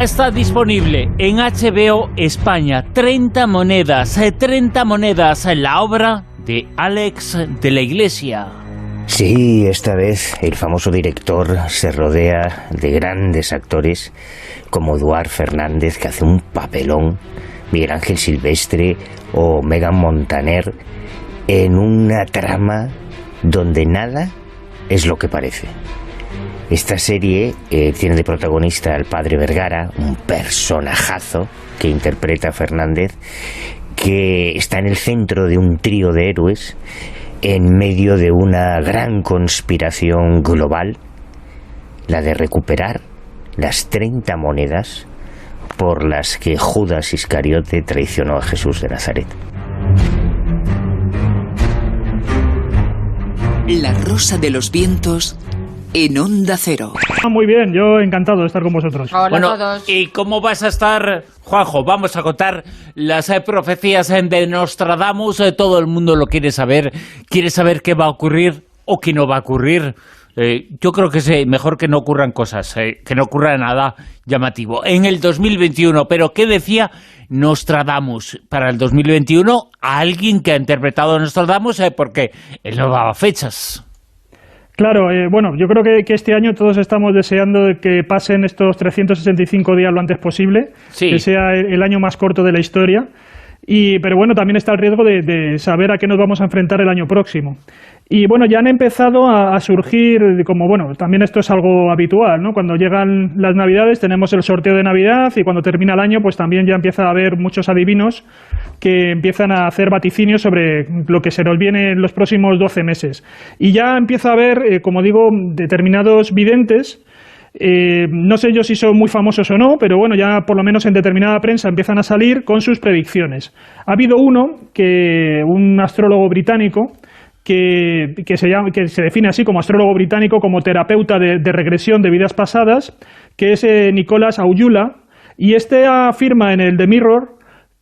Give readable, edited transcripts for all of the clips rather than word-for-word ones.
está disponible en HBO España. 30 monedas, la obra de Alex de la Iglesia. Sí, esta vez el famoso director se rodea de grandes actores como Eduard Fernández, que hace un papelón, Miguel Ángel Silvestre o Megan Montaner, en una trama donde nada es lo que parece. Esta serie tiene de protagonista al padre Vergara, un personajazo que interpreta a Fernández, que está en el centro de un trío de héroes en medio de una gran conspiración global, la de recuperar las 30 monedas por las que Judas Iscariote traicionó a Jesús de Nazaret. La Rosa de los Vientos en Onda Cero. Muy bien, yo encantado de estar con vosotros. Hola a todos. ¿Y cómo vas a estar, Juanjo? Vamos a contar las profecías de Nostradamus. Todo el mundo lo quiere saber qué va a ocurrir o qué no va a ocurrir. Yo creo que es mejor que no ocurran cosas, que no ocurra nada llamativo. En el 2021, pero ¿qué decía Nostradamus para el 2021? A alguien que ha interpretado Nostradamus, porque él no daba fechas. Claro, bueno, yo creo que este año todos estamos deseando que pasen estos 365 días lo antes posible, sí, que sea el año más corto de la historia. Pero bueno, también está el riesgo de saber a qué nos vamos a enfrentar el año próximo. Y bueno, ya han empezado a surgir, como bueno, también esto es algo habitual, ¿no? Cuando llegan las Navidades tenemos el sorteo de Navidad y cuando termina el año pues también ya empieza a haber muchos adivinos que empiezan a hacer vaticinios sobre lo que se nos viene en los próximos 12 meses. Y ya empieza a haber, como digo, determinados videntes. No sé yo si son muy famosos o no, pero bueno, ya por lo menos en determinada prensa empiezan a salir con sus predicciones. Ha habido un astrólogo británico, que se define así como astrólogo británico, como terapeuta de regresión de vidas pasadas, que es Nicholas Aujula, y este afirma en el The Mirror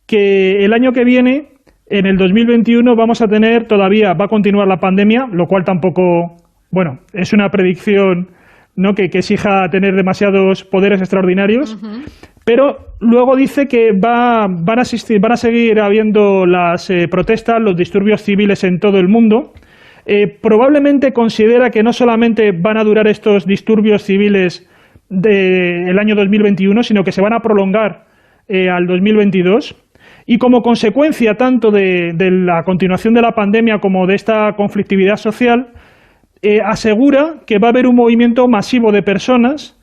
que el año que viene, en el 2021, va a continuar la pandemia, lo cual tampoco, bueno, es una predicción, ¿no?, que exija tener demasiados poderes extraordinarios, pero luego dice que van a seguir habiendo las protestas, los disturbios civiles en todo el mundo. Probablemente considera que no solamente van a durar estos disturbios civiles del año 2021, sino que se van a prolongar al 2022. Y como consecuencia tanto de la continuación de la pandemia como de esta conflictividad social, asegura que va a haber un movimiento masivo de personas,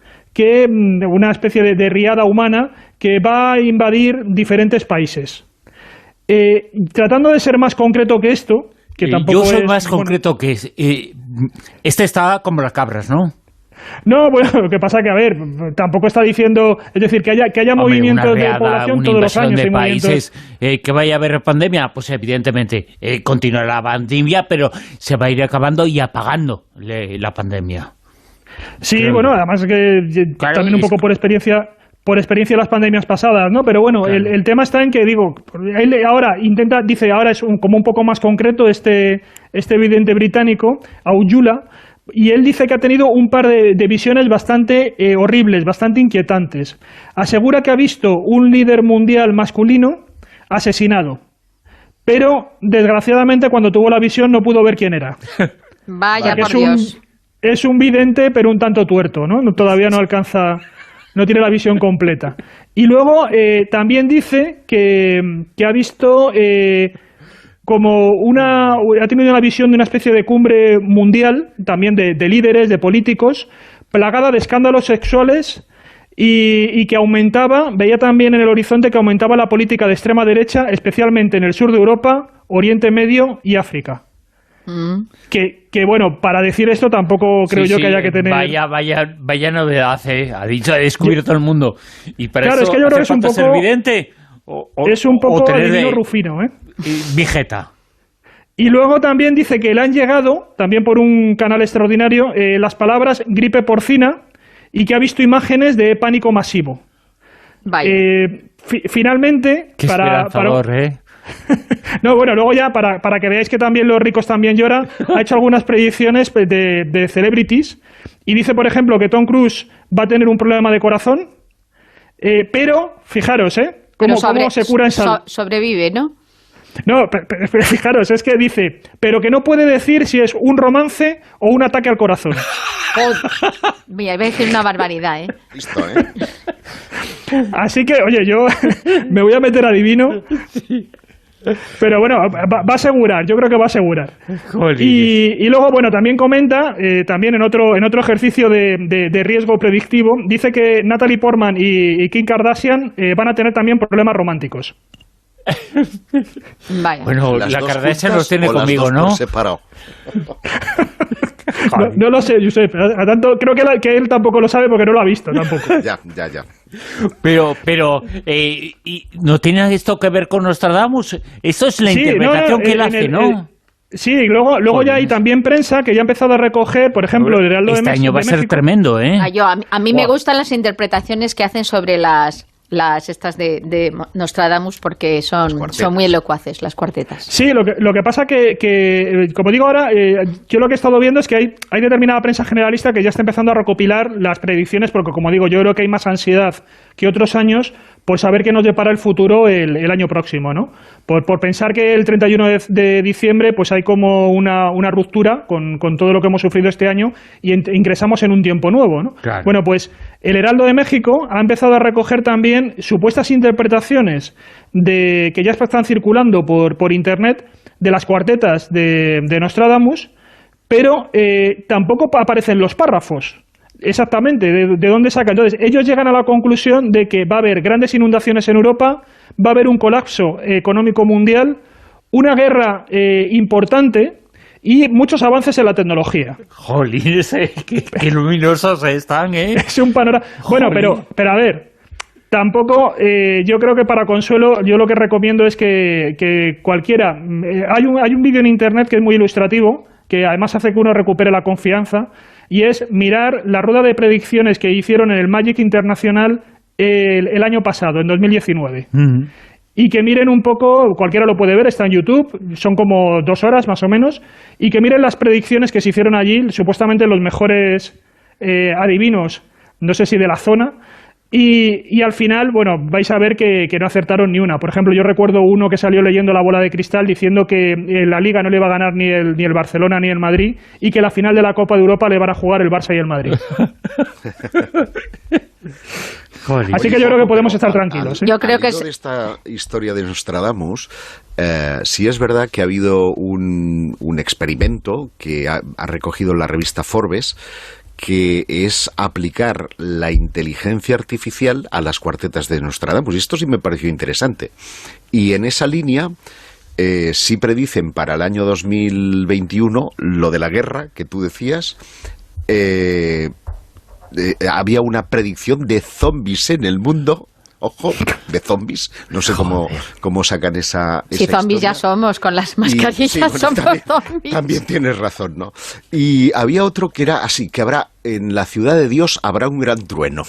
una especie de riada humana que va a invadir diferentes países. Tratando de ser más concreto que esto, que tampoco yo soy más concreto que este está como las cabras, ¿no? No, bueno, lo que pasa que, a ver, tampoco está diciendo, es decir, que haya movimientos de población todos los años. De países, que vaya a haber pandemia, pues evidentemente continuará la pandemia, pero se va a ir acabando y apagando la pandemia. Sí, claro. Bueno, además que claro, también un poco por experiencia de las pandemias pasadas, ¿no? Pero bueno, claro. El tema está en que, digo, él ahora ahora es como un poco más concreto este vidente británico, Aujula, y él dice que ha tenido un par de visiones bastante horribles, bastante inquietantes. Asegura que ha visto un líder mundial masculino asesinado, pero desgraciadamente cuando tuvo la visión no pudo ver quién era. Vaya, por Dios. Es un vidente, pero un tanto tuerto, ¿no? Todavía no tiene la visión completa. Y luego también dice que ha visto ha tenido una visión de una especie de cumbre mundial, también de líderes, de políticos, plagada de escándalos sexuales y que veía también en el horizonte que aumentaba la política de extrema derecha, especialmente en el sur de Europa, Oriente Medio y África. Que bueno, para decir esto tampoco creo yo que haya que tener... Vaya novedad, ha dicho, ha descubierto el mundo. Y para claro, eso es que yo creo que es un poco... ser vidente es un poco adivino Rufino, ¿eh? Vigeta. Y luego también dice que le han llegado, también por un canal extraordinario, las palabras gripe porcina y que ha visto imágenes de pánico masivo. Finalmente, Qué esperanzador, ¿eh? No, bueno, luego ya, para que veáis que también los ricos también lloran, ha hecho algunas predicciones de celebrities y dice, por ejemplo, que Tom Cruise va a tener un problema de corazón, Pero, fijaros, cómo se cura en salud. Sobrevive, ¿no? No, pero fijaros, es que dice, pero que no puede decir si es un romance o un ataque al corazón. Mira, iba a decir una barbaridad, ¿eh? Listo, Así que, oye, yo me voy a meter adivino. Pero bueno, va a asegurar, yo creo que va a asegurar. Y luego, bueno, también comenta, también en otro ejercicio de riesgo predictivo, dice que Natalie Portman y Kim Kardashian van a tener también problemas románticos. Vaya. Bueno, la Kardashian los tiene conmigo, ¿no? Por separado. No lo sé, Josep. A tanto, creo que él tampoco lo sabe porque no lo ha visto tampoco. Ya. Pero ¿y no tiene esto que ver con Nostradamus? Esto es la interpretación que él hace, ¿no? Sí, luego ya hay también prensa que ya ha empezado a recoger, por ejemplo, el Heraldo de México. Este año va a ser tremendo, ¿eh? A mí me gustan las interpretaciones que hacen sobre las estas de Nostradamus porque son muy elocuaces, las cuartetas. Sí, lo que pasa que como digo ahora, yo lo que he estado viendo es que hay determinada prensa generalista que ya está empezando a recopilar las predicciones, porque como digo, yo creo que hay más ansiedad que otros años por saber qué nos depara el futuro el año próximo, ¿no? Por pensar que el 31 de diciembre pues hay como una ruptura con todo lo que hemos sufrido este año y ingresamos en un tiempo nuevo, ¿no? Claro. Bueno, pues el Heraldo de México ha empezado a recoger también supuestas interpretaciones que ya están circulando por internet de las cuartetas de Nostradamus, pero tampoco aparecen los párrafos. Exactamente, de dónde saca. Entonces, ellos llegan a la conclusión de que va a haber grandes inundaciones en Europa, va a haber un colapso económico mundial, una guerra importante y muchos avances en la tecnología. Jolín, qué luminosos están, ¿eh? Es un panorama. Bueno, pero a ver, tampoco, yo creo que para consuelo, yo lo que recomiendo es que cualquiera. Hay un vídeo en internet que es muy ilustrativo, que además hace que uno recupere la confianza, y es mirar la rueda de predicciones que hicieron en el Magic Internacional el año pasado, en 2019. Y que miren un poco, cualquiera lo puede ver, está en YouTube, son como 2 horas más o menos, y que miren las predicciones que se hicieron allí, supuestamente los mejores adivinos, no sé si de la zona, y al final, bueno, vais a ver que no acertaron ni una. Por ejemplo, yo recuerdo uno que salió leyendo la bola de cristal diciendo que la Liga no le iba a ganar ni el Barcelona ni el Madrid y que la final de la Copa de Europa le van a jugar el Barça y el Madrid. Así que yo creo que podemos estar tranquilos. Yo creo que de esta historia de Nostradamus, sí es verdad que ha habido un experimento que ha recogido la revista Forbes, que es aplicar la inteligencia artificial a las cuartetas de Nostradamus. Y esto sí me pareció interesante. Y en esa línea sí predicen para el año 2021 lo de la guerra que tú decías. Había una predicción de zombies en el mundo. Ojo, de zombies. No sé cómo sacan esa si zombies historia. ya somos, con las mascarillas somos zombies. También tienes razón, ¿no? Y había otro que era así, que habrá, en la ciudad de Dios habrá un gran trueno.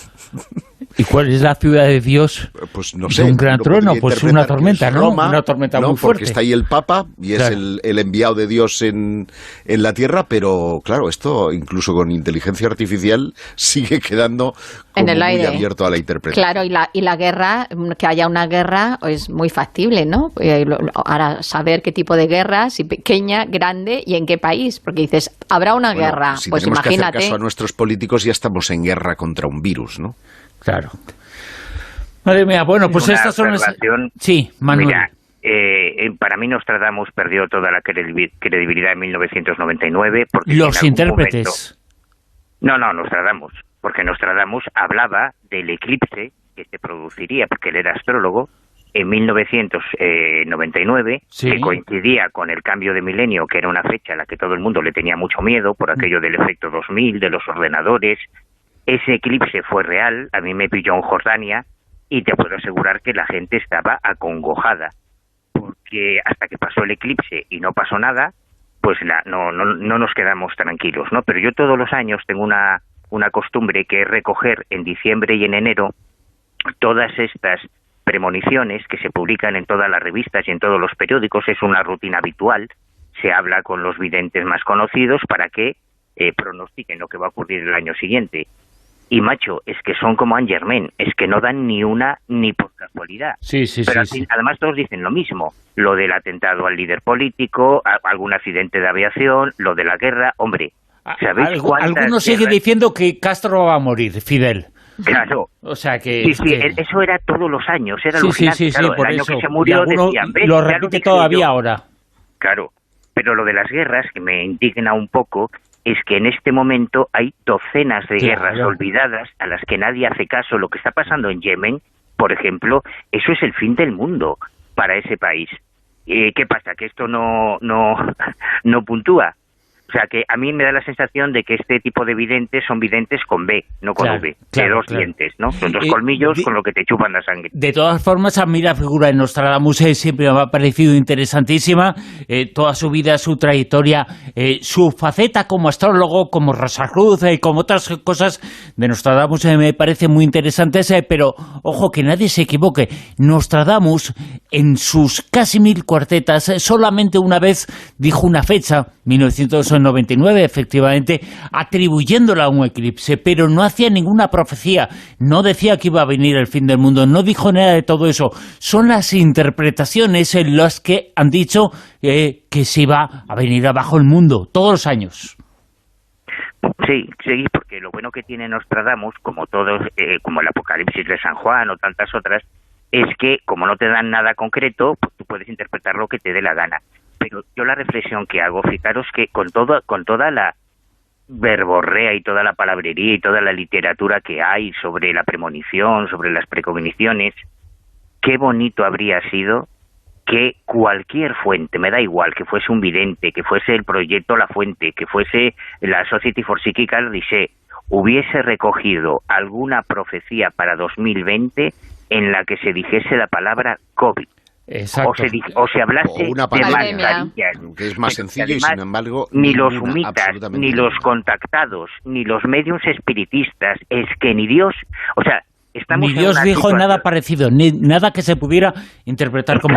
¿Y cuál es la ciudad de Dios? Pues no sé. Un gran trueno, pues una tormenta, ¿no? Roma, una tormenta muy fuerte. Porque está ahí el Papa y es el enviado de Dios en la tierra, pero claro, esto incluso con inteligencia artificial sigue quedando como en el aire, muy abierto a la interpretación. Claro, y la guerra, que haya una guerra es muy factible, ¿no? Ahora, saber qué tipo de guerra, si pequeña, grande y en qué país, porque dices, habrá una guerra, si pues tenemos imagínate. que hacer caso a nuestros políticos, ya estamos en guerra contra un virus, ¿no? Claro. Madre mía, bueno, pues estas son las... Sí, Manuel. Mira, para mí Nostradamus perdió toda la credibilidad en 1999 porque los intérpretes. No, Nostradamus, porque Nostradamus hablaba del eclipse que se produciría, porque él era astrólogo, en 1999, sí, que coincidía con el cambio de milenio, que era una fecha a la que todo el mundo le tenía mucho miedo por aquello del efecto 2000, de los ordenadores. Ese eclipse fue real, a mí me pilló en Jordania, y te puedo asegurar que la gente estaba acongojada, porque hasta que pasó el eclipse y no pasó nada, pues no nos quedamos tranquilos, ¿no? Pero yo todos los años tengo una costumbre que es recoger en diciembre y en enero todas estas premoniciones que se publican en todas las revistas y en todos los periódicos. Es una rutina habitual, se habla con los videntes más conocidos para que pronostiquen lo que va a ocurrir el año siguiente. Y, macho, es que son como Angermain, es que no dan ni una ni por casualidad. Sí, Pero además todos dicen lo mismo, lo del atentado al líder político, algún accidente de aviación, lo de la guerra. Hombre, ¿sabéis cuántas algunos siguen diciendo que Castro va a morir, Fidel. Claro. O sea que... Sí, eso era todos los años, era alucinante. Sí, claro, por el año eso. que se murió decían... ¿ves? Lo repite todavía ahora. Claro, pero lo de las guerras, que me indigna un poco, es que en este momento hay docenas de guerras olvidadas a las que nadie hace caso. Lo que está pasando en Yemen, por ejemplo, eso es el fin del mundo para ese país. ¿Qué pasa? ¿Que esto no puntúa? O sea, que a mí me da la sensación de que este tipo de videntes son videntes con B, no con V, de dos dientes, ¿no? Son dos colmillos con lo que te chupan la sangre. De todas formas, a mí la figura de Nostradamus siempre me ha parecido interesantísima. Toda su vida, su trayectoria, su faceta como astrólogo, como Rosacruz, como otras cosas de Nostradamus me parecen muy interesantes, pero ojo, que nadie se equivoque. Nostradamus, en sus casi 1000 cuartetas, solamente una vez dijo una fecha, 1999, efectivamente, atribuyéndola a un eclipse, pero no hacía ninguna profecía, no decía que iba a venir el fin del mundo, no dijo nada de todo eso. Son las interpretaciones en las que han dicho que se iba a venir abajo el mundo, todos los años. Sí, porque lo bueno que tiene Nostradamus, como todos, como el Apocalipsis de San Juan o tantas otras, es que como no te dan nada concreto, pues tú puedes interpretar lo que te dé la gana. Pero yo la reflexión que hago, fijaros que con toda la verborrea y toda la palabrería y toda la literatura que hay sobre la premonición, sobre las precogniciones, qué bonito habría sido que cualquier fuente, me da igual, que fuese un vidente, que fuese el proyecto La Fuente, que fuese la Society for Psychical Research, hubiese recogido alguna profecía para 2020 en la que se dijese la palabra COVID. Exacto. O se hablase una de mascarillas, que es más sencillo y sin embargo ni los humitas, ni los contactados, ni los mediums espiritistas, es que ni Dios, o sea, estamos ni Dios dijo nada parecido, ni nada que se pudiera interpretar como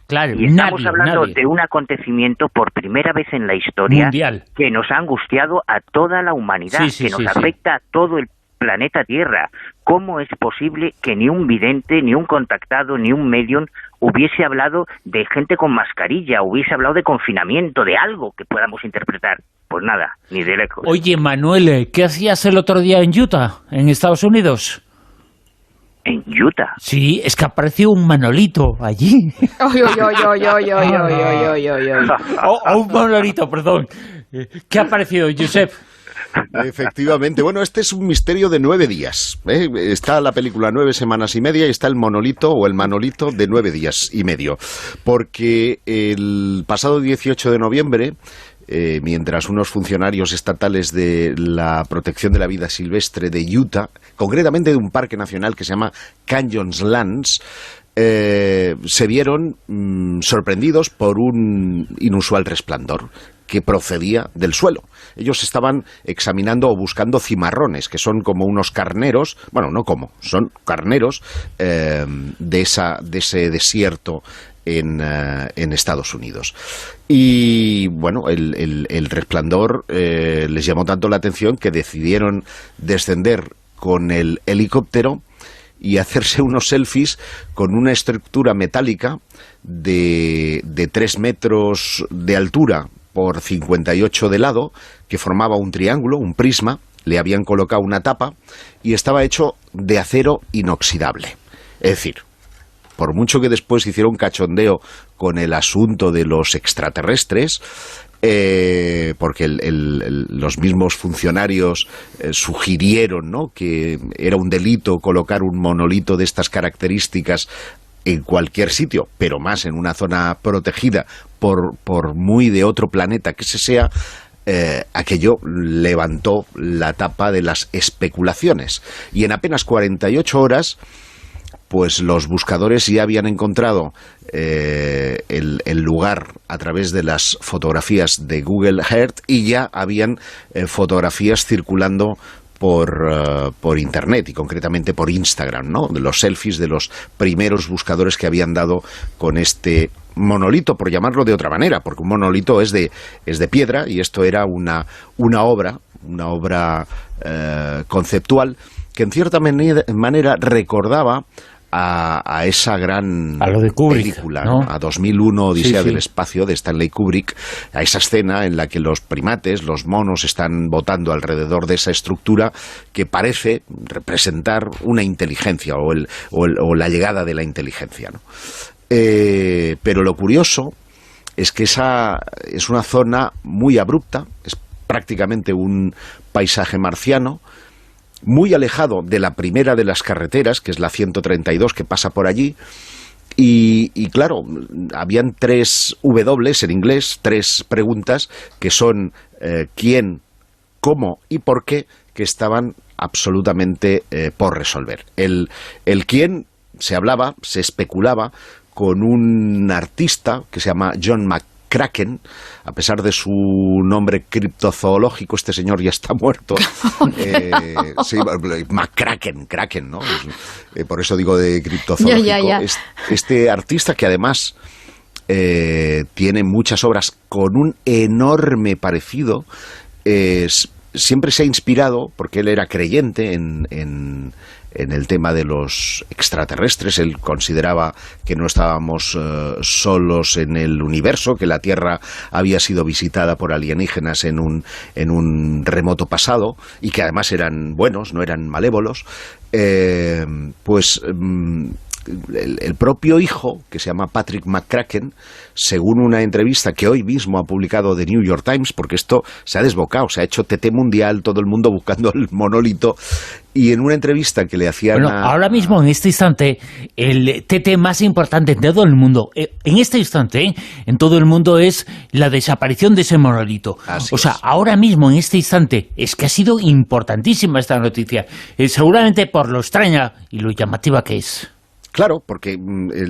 claro, y estamos hablando de un acontecimiento por primera vez en la historia mundial que nos ha angustiado a toda la humanidad, que nos afecta a todo el planeta Tierra. ¿Cómo es posible que ni un vidente, ni un contactado, ni un medium hubiese hablado de gente con mascarilla, hubiese hablado de confinamiento, de algo que podamos interpretar? Pues nada, ni de lejos. Oye, Manuel, ¿qué hacías el otro día en Utah, en Estados Unidos? ¿En Utah? Sí, es que apareció un Manolito allí. Un Manolito, perdón. ¿Qué ha aparecido, Josep? Efectivamente. Bueno, este es un misterio de 9 días. Está la película 9 semanas y media y está el monolito o el Manolito de 9 días y medio. Porque el pasado 18 de noviembre, mientras unos funcionarios estatales de la protección de la vida silvestre de Utah, concretamente de un parque nacional que se llama Canyonslands, se vieron sorprendidos por un inusual resplandor que procedía del suelo. Ellos estaban examinando o buscando cimarrones, que son como unos carneros, bueno, no como, son carneros de ese desierto en Estados Unidos. Y bueno, el resplandor les llamó tanto la atención que decidieron descender con el helicóptero y hacerse unos selfies con una estructura metálica de 3 metros de altura por 58 de lado, que formaba un triángulo, un prisma. Le habían colocado una tapa y estaba hecho de acero inoxidable. Es decir, por mucho que después hiciera un cachondeo con el asunto de los extraterrestres, porque los mismos funcionarios sugirieron, ¿no?, que era un delito colocar un monolito de estas características en cualquier sitio, pero más en una zona protegida por muy de otro planeta que se sea, aquello levantó la tapa de las especulaciones. Y en apenas 48 horas, pues los buscadores ya habían encontrado el lugar a través de las fotografías de Google Earth y ya habían fotografías circulando por Internet y concretamente por Instagram, ¿no?, de los selfies de los primeros buscadores que habían dado con este monolito, por llamarlo de otra manera, porque un monolito es de piedra y esto era una obra conceptual que en cierta manera recordaba a esa gran a lo de Kubrick, película, ¿no? A 2001, Odisea del Espacio, de Stanley Kubrick, a esa escena en la que los primates, los monos, están botando alrededor de esa estructura que parece representar una inteligencia o la llegada de la inteligencia, ¿no? Pero lo curioso es que esa es una zona muy abrupta, es prácticamente un paisaje marciano, muy alejado de la primera de las carreteras, que es la 132, que pasa por allí, y claro, habían 3 W en inglés, 3 preguntas, que son quién, cómo y por qué, que estaban absolutamente por resolver. El quién se hablaba, se especulaba con un artista que se llama John McCracken. A pesar de su nombre criptozoológico, este señor ya está muerto. Sí, Kraken, ¿no? Por eso digo de criptozoológico. Ya. Este artista, que además tiene muchas obras con un enorme parecido, siempre se ha inspirado, porque él era creyente en el tema de los extraterrestres. Él consideraba que no estábamos solos en el universo, que la Tierra había sido visitada por alienígenas en un remoto pasado, y que además eran buenos, no eran malévolos. El propio hijo, que se llama Patrick McCracken, según una entrevista que hoy mismo ha publicado The New York Times, porque esto se ha desbocado, se ha hecho TT mundial, todo el mundo buscando el monolito, y en una entrevista que le hacían ahora mismo, en este instante, el TT más importante de todo el mundo, en este instante, en todo el mundo, es la desaparición de ese monolito. Ahora mismo, en este instante, es que ha sido importantísima esta noticia, seguramente por lo extraña y lo llamativa que es. Claro, porque,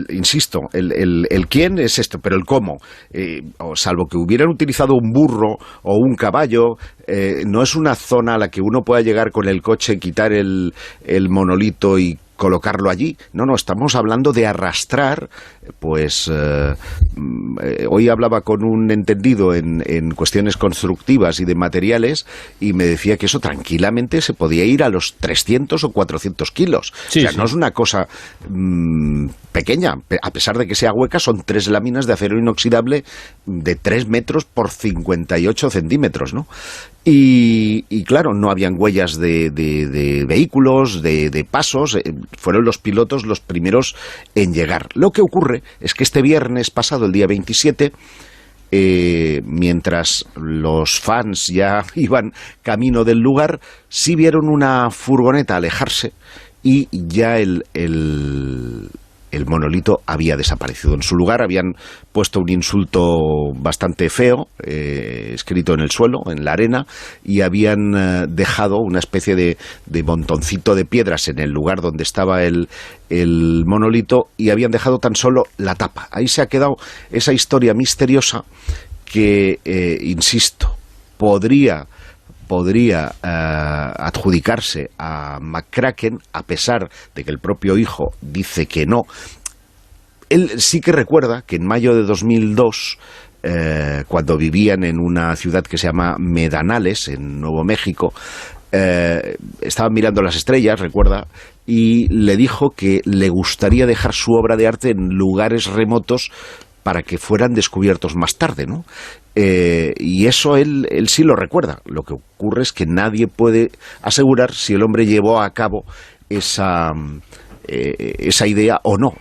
insisto, el quién es esto, pero el cómo, salvo que hubieran utilizado un burro o un caballo, no es una zona a la que uno pueda llegar con el coche, quitar el monolito y colocarlo allí. No, estamos hablando de arrastrar, pues hoy hablaba con un entendido en cuestiones constructivas y de materiales, y me decía que eso tranquilamente se podía ir a los 300 o 400 kilos. No es una cosa pequeña, a pesar de que sea hueca. Son 3 láminas de acero inoxidable de 3 metros por 58 centímetros, ¿no? Y claro, no habían huellas de vehículos, de pasos. Fueron los pilotos los primeros en llegar. Lo que ocurre es que este viernes pasado, el día 27, mientras los fans ya iban camino del lugar, sí vieron una furgoneta alejarse, y ya el monolito había desaparecido. En su lugar habían puesto un insulto bastante feo, escrito en el suelo, en la arena, y habían dejado una especie de montoncito de piedras en el lugar donde estaba el monolito, y habían dejado tan solo la tapa. Ahí se ha quedado esa historia misteriosa que, insisto, podría adjudicarse a McCracken, a pesar de que el propio hijo dice que no. Él sí que recuerda que en mayo de 2002, cuando vivían en una ciudad que se llama Medanales, en Nuevo México, estaban mirando las estrellas, recuerda, y le dijo que le gustaría dejar su obra de arte en lugares remotos para que fueran descubiertos más tarde, ¿no? Y eso él sí lo recuerda. Lo que ocurre es que nadie puede asegurar si el hombre llevó a cabo esa idea o no.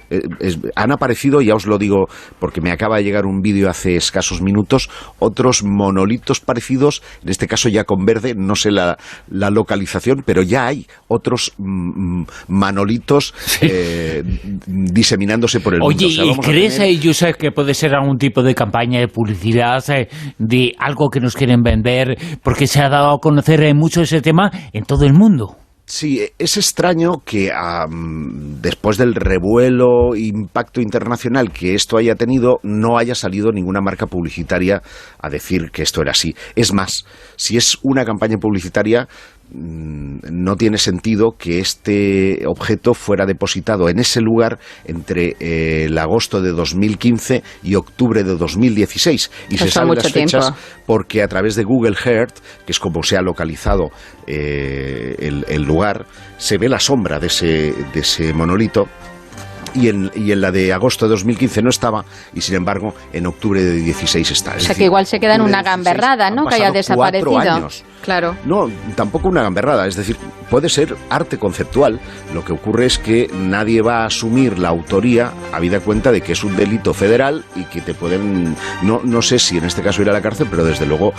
Han aparecido, ya os lo digo porque me acaba de llegar un vídeo hace escasos minutos, otros monolitos parecidos, en este caso ya con verde, no sé la localización, pero ya hay otros manolitos diseminándose por el mundo. Oye, ¿y crees, Josep, que puede ser algún tipo de campaña de publicidad, de algo que nos quieren vender, porque se ha dado a conocer mucho ese tema en todo el mundo? Sí, es extraño que después del revuelo impacto internacional que esto haya tenido, no haya salido ninguna marca publicitaria a decir que esto era así. Es más, si es una campaña publicitaria, no tiene sentido que este objeto fuera depositado en ese lugar entre el agosto de 2015 y octubre de 2016. Y se saben las fechas porque a través de Google Earth, que es como se ha localizado el lugar, se ve la sombra de ese monolito. Y en la de agosto de 2015 no estaba, y sin embargo en octubre de 16 está. O sea, que igual se queda en una gamberrada, ¿no? Que haya desaparecido. 4 años. Claro. No, tampoco una gamberrada, es decir, puede ser arte conceptual. Lo que ocurre es que nadie va a asumir la autoría habida cuenta de que es un delito federal y que te pueden, no sé si en este caso ir a la cárcel, pero desde luego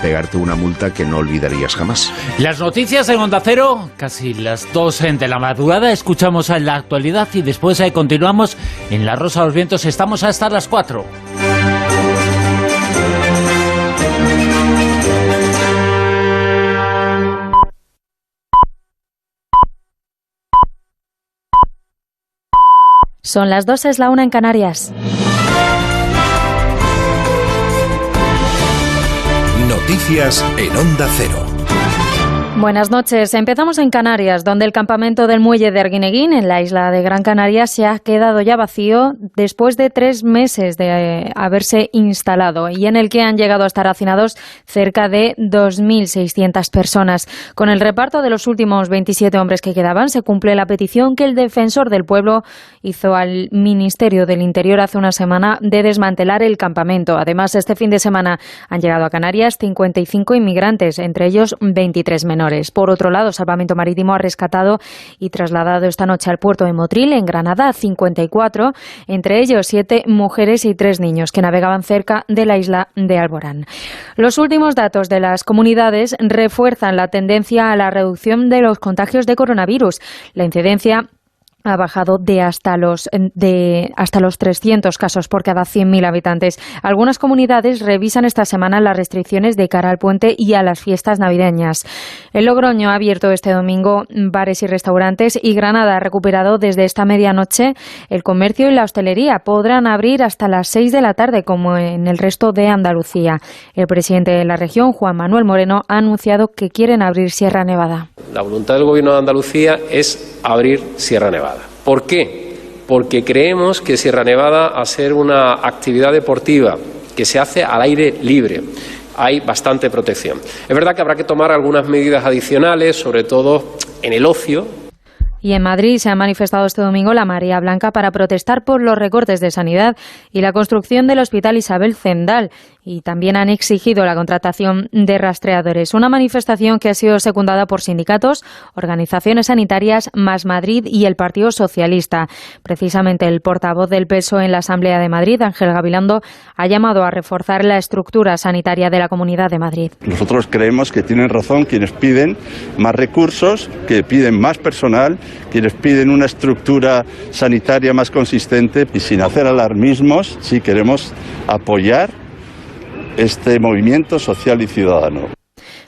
pegarte una multa que no olvidarías jamás. Las noticias en Onda Cero, casi las 2 de la madrugada, escuchamos en la actualidad y después continuamos en La Rosa de los Vientos. Estamos hasta las 4. Son las 2, es la 1 en Canarias. Noticias en Onda Cero. Buenas noches. Empezamos en Canarias, donde el campamento del muelle de Arguineguín, en la isla de Gran Canaria, se ha quedado ya vacío después de 3 meses de haberse instalado y en el que han llegado a estar hacinados cerca de 2.600 personas. Con el reparto de los últimos 27 hombres que quedaban, se cumple la petición que el defensor del pueblo hizo al Ministerio del Interior hace una semana de desmantelar el campamento. Además, este fin de semana han llegado a Canarias 55 inmigrantes, entre ellos 23 menores. Por otro lado, Salvamento Marítimo ha rescatado y trasladado esta noche al puerto de Motril, en Granada, a 54, entre ellos 7 mujeres y 3 niños que navegaban cerca de la isla de Alborán. Los últimos datos de las comunidades refuerzan la tendencia a la reducción de los contagios de coronavirus. La incidencia ha bajado de hasta los 300 casos por cada 100.000 habitantes. Algunas comunidades revisan esta semana las restricciones de cara al puente y a las fiestas navideñas. El Logroño ha abierto este domingo bares y restaurantes y Granada ha recuperado desde esta medianoche el comercio y la hostelería. Podrán abrir hasta las 6 de la tarde, como en el resto de Andalucía. El presidente de la región, Juan Manuel Moreno, ha anunciado que quieren abrir Sierra Nevada. La voluntad del Gobierno de Andalucía es abrir Sierra Nevada. ¿Por qué? Porque creemos que Sierra Nevada, a ser una actividad deportiva que se hace al aire libre, hay bastante protección. Es verdad que habrá que tomar algunas medidas adicionales, sobre todo en el ocio. Y en Madrid se ha manifestado este domingo la Marea Blanca para protestar por los recortes de sanidad y la construcción del Hospital Isabel Zendal. Y también han exigido la contratación de rastreadores. Una manifestación que ha sido secundada por sindicatos, organizaciones sanitarias, Más Madrid y el Partido Socialista. Precisamente el portavoz del PSOE en la Asamblea de Madrid, Ángel Gabilondo, ha llamado a reforzar la estructura sanitaria de la Comunidad de Madrid. Nosotros creemos que tienen razón quienes piden más recursos, que piden más personal, quienes piden una estructura sanitaria más consistente, y sin hacer alarmismos, sí queremos apoyar este movimiento social y ciudadano.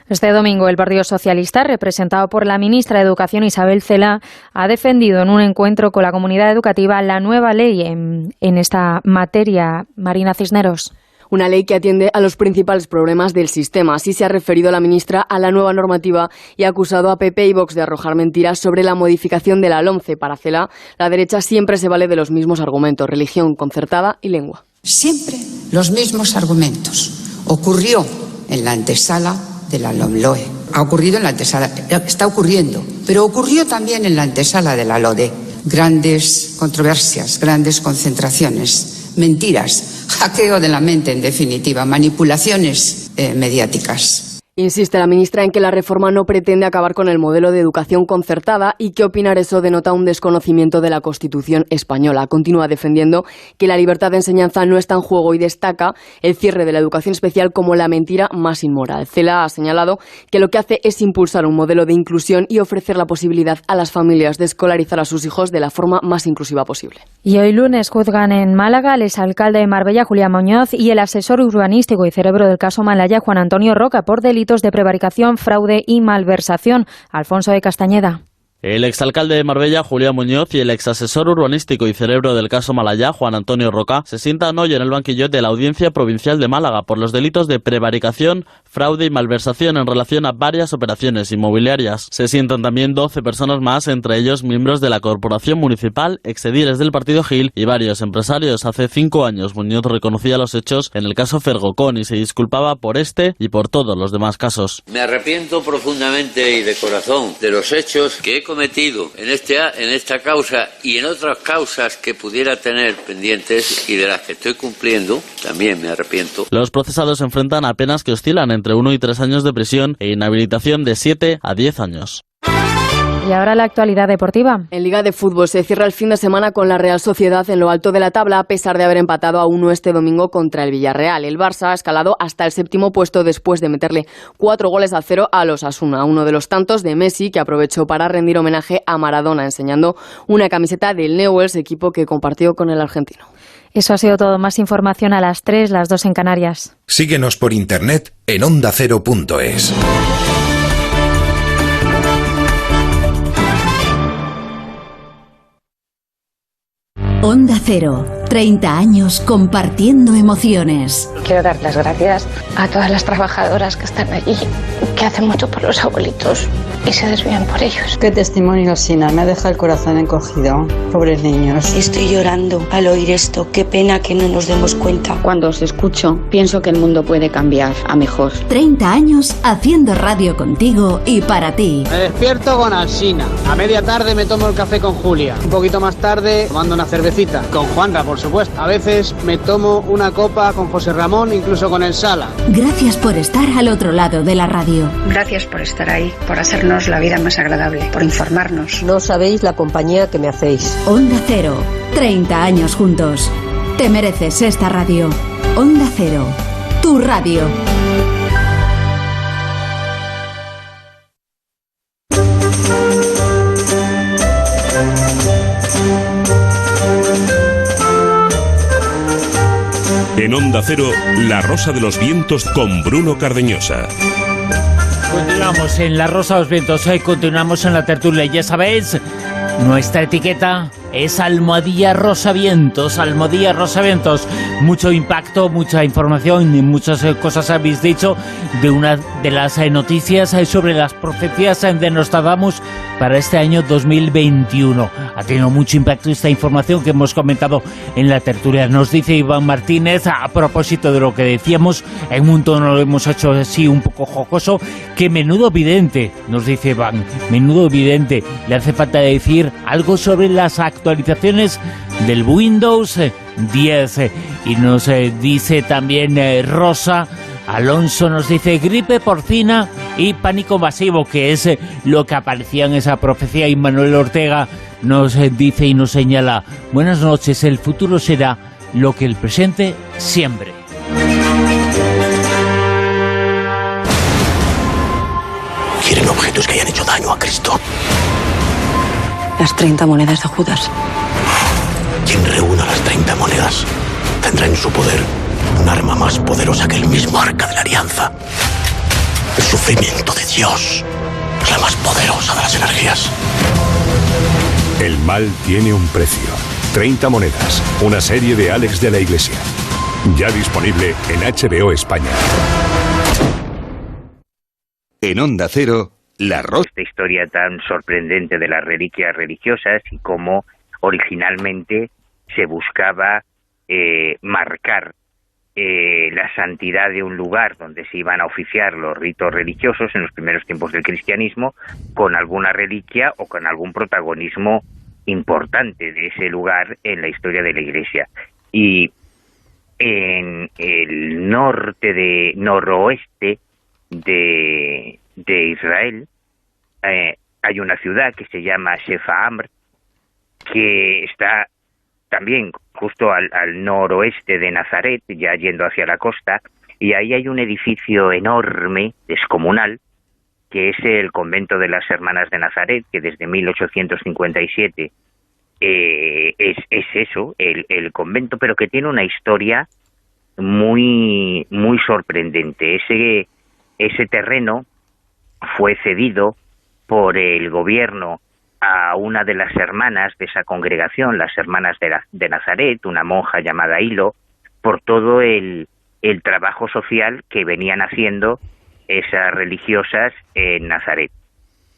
Este domingo el Partido Socialista, representado por la ministra de Educación Isabel Celaá, ha defendido en un encuentro con la comunidad educativa la nueva ley en esta materia. Marina Cisneros. Una ley que atiende a los principales problemas del sistema. Así se ha referido la ministra a la nueva normativa y ha acusado a PP y Vox de arrojar mentiras sobre la modificación de la LOMCE. Para Celaá, la derecha siempre se vale de los mismos argumentos: religión, concertada y lengua. Siempre los mismos argumentos. Ocurrió en la antesala de la LOMLOE. Ha ocurrido en la antesala, está ocurriendo, pero ocurrió también en la antesala de la LODE. Grandes controversias, grandes concentraciones, mentiras, hackeo de la mente, en definitiva, manipulaciones mediáticas. Insiste la ministra en que la reforma no pretende acabar con el modelo de educación concertada y que opinar eso denota un desconocimiento de la Constitución española. Continúa defendiendo que la libertad de enseñanza no está en juego y destaca el cierre de la educación especial como la mentira más inmoral. Celaá ha señalado que lo que hace es impulsar un modelo de inclusión y ofrecer la posibilidad a las familias de escolarizar a sus hijos de la forma más inclusiva posible. Y hoy lunes juzgan en Málaga el exalcalde de Marbella, Julián Muñoz, y el asesor urbanístico y cerebro del caso Malaya, Juan Antonio Roca, por delitos de prevaricación, fraude y malversación. Alfonso de Castañeda. El exalcalde de Marbella, Julián Muñoz, y el exasesor urbanístico y cerebro del caso Malaya, Juan Antonio Roca, se sientan hoy en el banquillo de la Audiencia Provincial de Málaga por los delitos de prevaricación, fraude y malversación en relación a varias operaciones inmobiliarias. Se sientan también 12 personas más, entre ellos miembros de la Corporación Municipal, exediles del Partido Gil y varios empresarios. Hace 5 años Muñoz reconocía los hechos en el caso Fergocón y se disculpaba por este y por todos los demás casos. Me arrepiento profundamente y de corazón de los hechos que he cometido en esta causa y en otras causas que pudiera tener pendientes y de las que estoy cumpliendo, también me arrepiento. Los procesados se enfrentan a penas que oscilan entre 1 y 3 años de prisión e inhabilitación de 7 a 10 años. Y ahora la actualidad deportiva. En Liga de Fútbol se cierra el fin de semana con la Real Sociedad en lo alto de la tabla, a pesar de haber empatado a 1 este domingo contra el Villarreal. El Barça ha escalado hasta el 7º puesto después de meterle 4-0 a los Osasuna, uno de los tantos de Messi, que aprovechó para rendir homenaje a Maradona, enseñando una camiseta del Newell's, equipo que compartió con el argentino. Eso ha sido todo. Más información a las 3, las 2 en Canarias. Síguenos por internet en ondacero.es. Onda Cero, 30 años compartiendo emociones. Quiero dar las gracias a todas las trabajadoras que están allí, que hacen mucho por los abuelitos y se desvían por ellos. Qué testimonio, Sina, me deja el corazón encogido. Pobres niños. Estoy llorando al oír esto, qué pena que no nos demos cuenta. Cuando os escucho, pienso que el mundo puede cambiar a mejor. 30 años haciendo radio contigo y para ti. Me despierto con Alsina. A media tarde me tomo el café con Julia. Un poquito más tarde tomando una cervecita con Juanra, por supuesto. A veces me tomo una copa con José Ramón, incluso con el Sala. Gracias por estar al otro lado de la radio. Gracias por estar ahí, por hacernos la vida más agradable, por informarnos. No sabéis la compañía que me hacéis. Onda Cero, 30 años juntos. Te mereces esta radio. Onda Cero, tu radio. En Onda Cero, La Rosa de los Vientos con Bruno Cardeñosa. Continuamos en La Rosa de los Vientos, continuamos en la tertulia. Ya sabéis, nuestra etiqueta es Almohadilla Rosavientos, Almohadilla Rosavientos. Mucho impacto, mucha información y muchas cosas habéis dicho de una de las noticias sobre las profecías de Nostradamus para este año 2021. Ha tenido mucho impacto esta información que hemos comentado en la tertulia. Nos dice Iván Martínez, a propósito de lo que decíamos, en un tono lo hemos hecho así un poco jocoso, que menudo vidente, nos dice Iván, menudo vidente. Le hace falta decir algo sobre las actualizaciones del Windows 10. Y nos dice también Rosa Alonso, nos dice gripe porcina y pánico masivo, que es lo que aparecía en esa profecía. Y Manuel Ortega nos dice y nos señala: buenas noches, el futuro será lo que el presente siembre. Quieren objetos que hayan hecho daño a Cristo. Las 30 monedas de Judas. Quien reúna las 30 monedas tendrá en su poder un arma más poderosa que el mismo arca de la alianza. El sufrimiento de Dios es la más poderosa de las energías. El mal tiene un precio. 30 monedas. Una serie de Alex de la Iglesia. Ya disponible en HBO España. En Onda Cero, La Rosa. Esta historia tan sorprendente de las reliquias religiosas y cómo originalmente se buscaba marcar la santidad de un lugar donde se iban a oficiar los ritos religiosos en los primeros tiempos del cristianismo con alguna reliquia o con algún protagonismo importante de ese lugar en la historia de la Iglesia. Y en el noroeste de Israel hay una ciudad que se llama Shefa-Amr, que está también justo al noroeste de Nazaret, ya yendo hacia la costa, y ahí hay un edificio enorme, descomunal, que es el convento de las Hermanas de Nazaret, que desde 1857 es eso, el convento, pero que tiene una historia muy, muy sorprendente. Ese terreno fue cedido por el gobierno a una de las hermanas de esa congregación, las hermanas de Nazaret, una monja llamada Hilo, por todo el trabajo social que venían haciendo esas religiosas en Nazaret.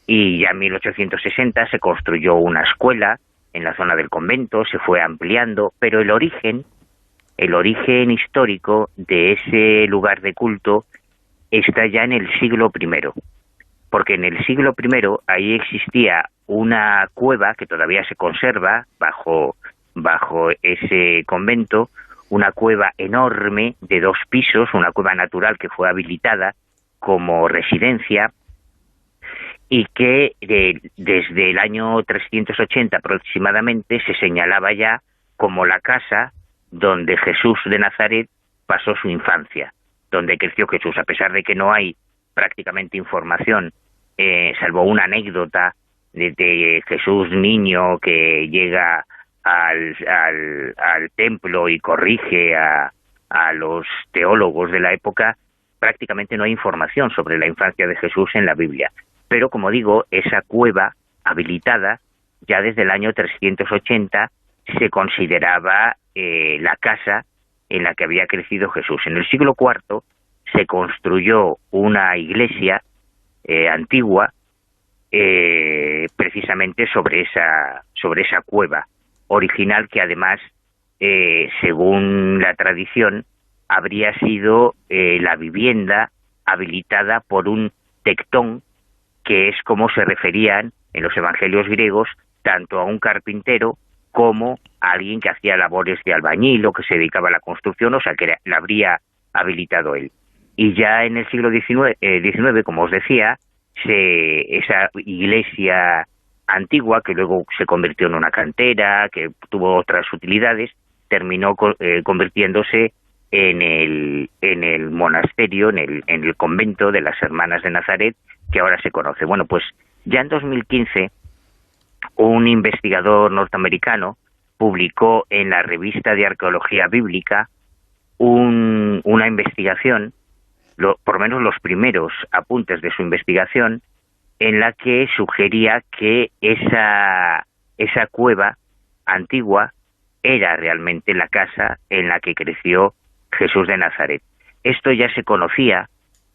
Y ya en 1860 se construyó una escuela en la zona del convento, se fue ampliando, pero el origen histórico de ese lugar de culto está ya en el siglo I, porque en el siglo I ahí existía una cueva que todavía se conserva bajo ese convento, una cueva enorme de 2 pisos, una cueva natural que fue habilitada como residencia y que desde el año 380 aproximadamente se señalaba ya como la casa donde Jesús de Nazaret pasó su infancia, donde creció Jesús, a pesar de que no hay prácticamente información, salvo una anécdota de Jesús niño que llega al templo y corrige a los teólogos de la época. Prácticamente no hay información sobre la infancia de Jesús en la Biblia. Pero, como digo, esa cueva habilitada, ya desde el año 380, se consideraba la casa en la que había crecido Jesús. En el siglo IV se construyó una iglesia antigua, precisamente sobre esa cueva original, que además, según la tradición, habría sido la vivienda habilitada por un tectón, que es como se referían en los evangelios griegos tanto a un carpintero como a alguien que hacía labores de albañil o que se dedicaba a la construcción, o sea que la habría habilitado él. Y ya en el siglo XIX, como os decía, esa iglesia antigua, que luego se convirtió en una cantera, que tuvo otras utilidades, terminó convirtiéndose en el monasterio, en el convento de las Hermanas de Nazaret, que ahora se conoce. Bueno, pues ya en 2015 un investigador norteamericano publicó en la revista de Arqueología Bíblica una investigación, por lo menos los primeros apuntes de su investigación, en la que sugería que esa cueva antigua era realmente la casa en la que creció Jesús de Nazaret. Esto ya se conocía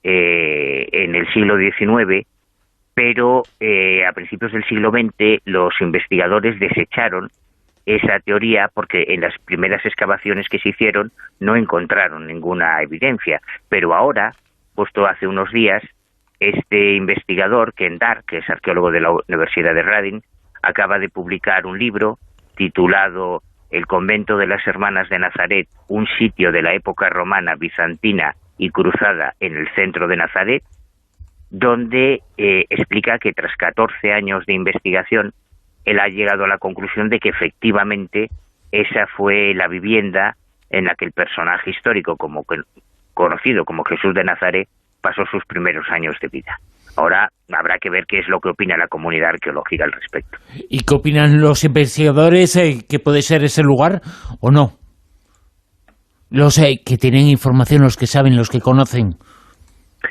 en el siglo XIX, pero a principios del siglo XX los investigadores desecharon esa teoría porque en las primeras excavaciones que se hicieron no encontraron ninguna evidencia. Pero ahora, justo hace unos días, este investigador, Ken Dark, que es arqueólogo de la Universidad de Reading, acaba de publicar un libro titulado El convento de las Hermanas de Nazaret, un sitio de la época romana, bizantina y cruzada en el centro de Nazaret, donde explica que tras 14 años de investigación, él ha llegado a la conclusión de que efectivamente esa fue la vivienda en la que el personaje histórico conocido como Jesús de Nazaret pasó sus primeros años de vida. Ahora habrá que ver qué es lo que opina la comunidad arqueológica al respecto. ¿Y qué opinan los investigadores que puede ser ese lugar o no? Los que tienen información, los que saben, los que conocen.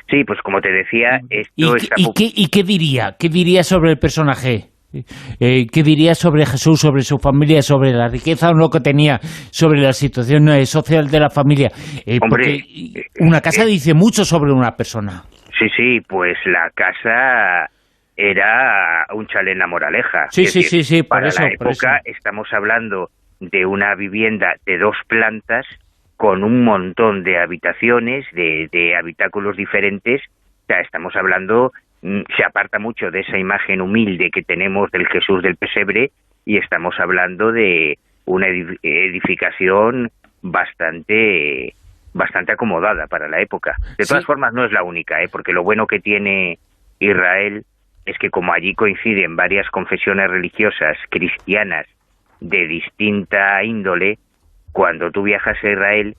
Sí, pues como te decía, esto está... ¿Y qué diría? ¿Qué diría sobre el personaje? ¿Qué diría sobre Jesús, sobre su familia, sobre la riqueza o no que tenía, sobre la situación social de la familia? Porque una casa dice mucho sobre una persona. Sí, pues la casa era un chalet en La Moraleja. Sí, para la época estamos hablando de una vivienda de 2 plantas con un montón de habitaciones, de habitáculos diferentes. O sea, estamos hablando, se aparta mucho de esa imagen humilde que tenemos del Jesús del pesebre y estamos hablando de una edificación bastante acomodada para la época. De todas formas, no es la única, porque lo bueno que tiene Israel es que como allí coinciden varias confesiones religiosas cristianas de distinta índole, cuando tú viajas a Israel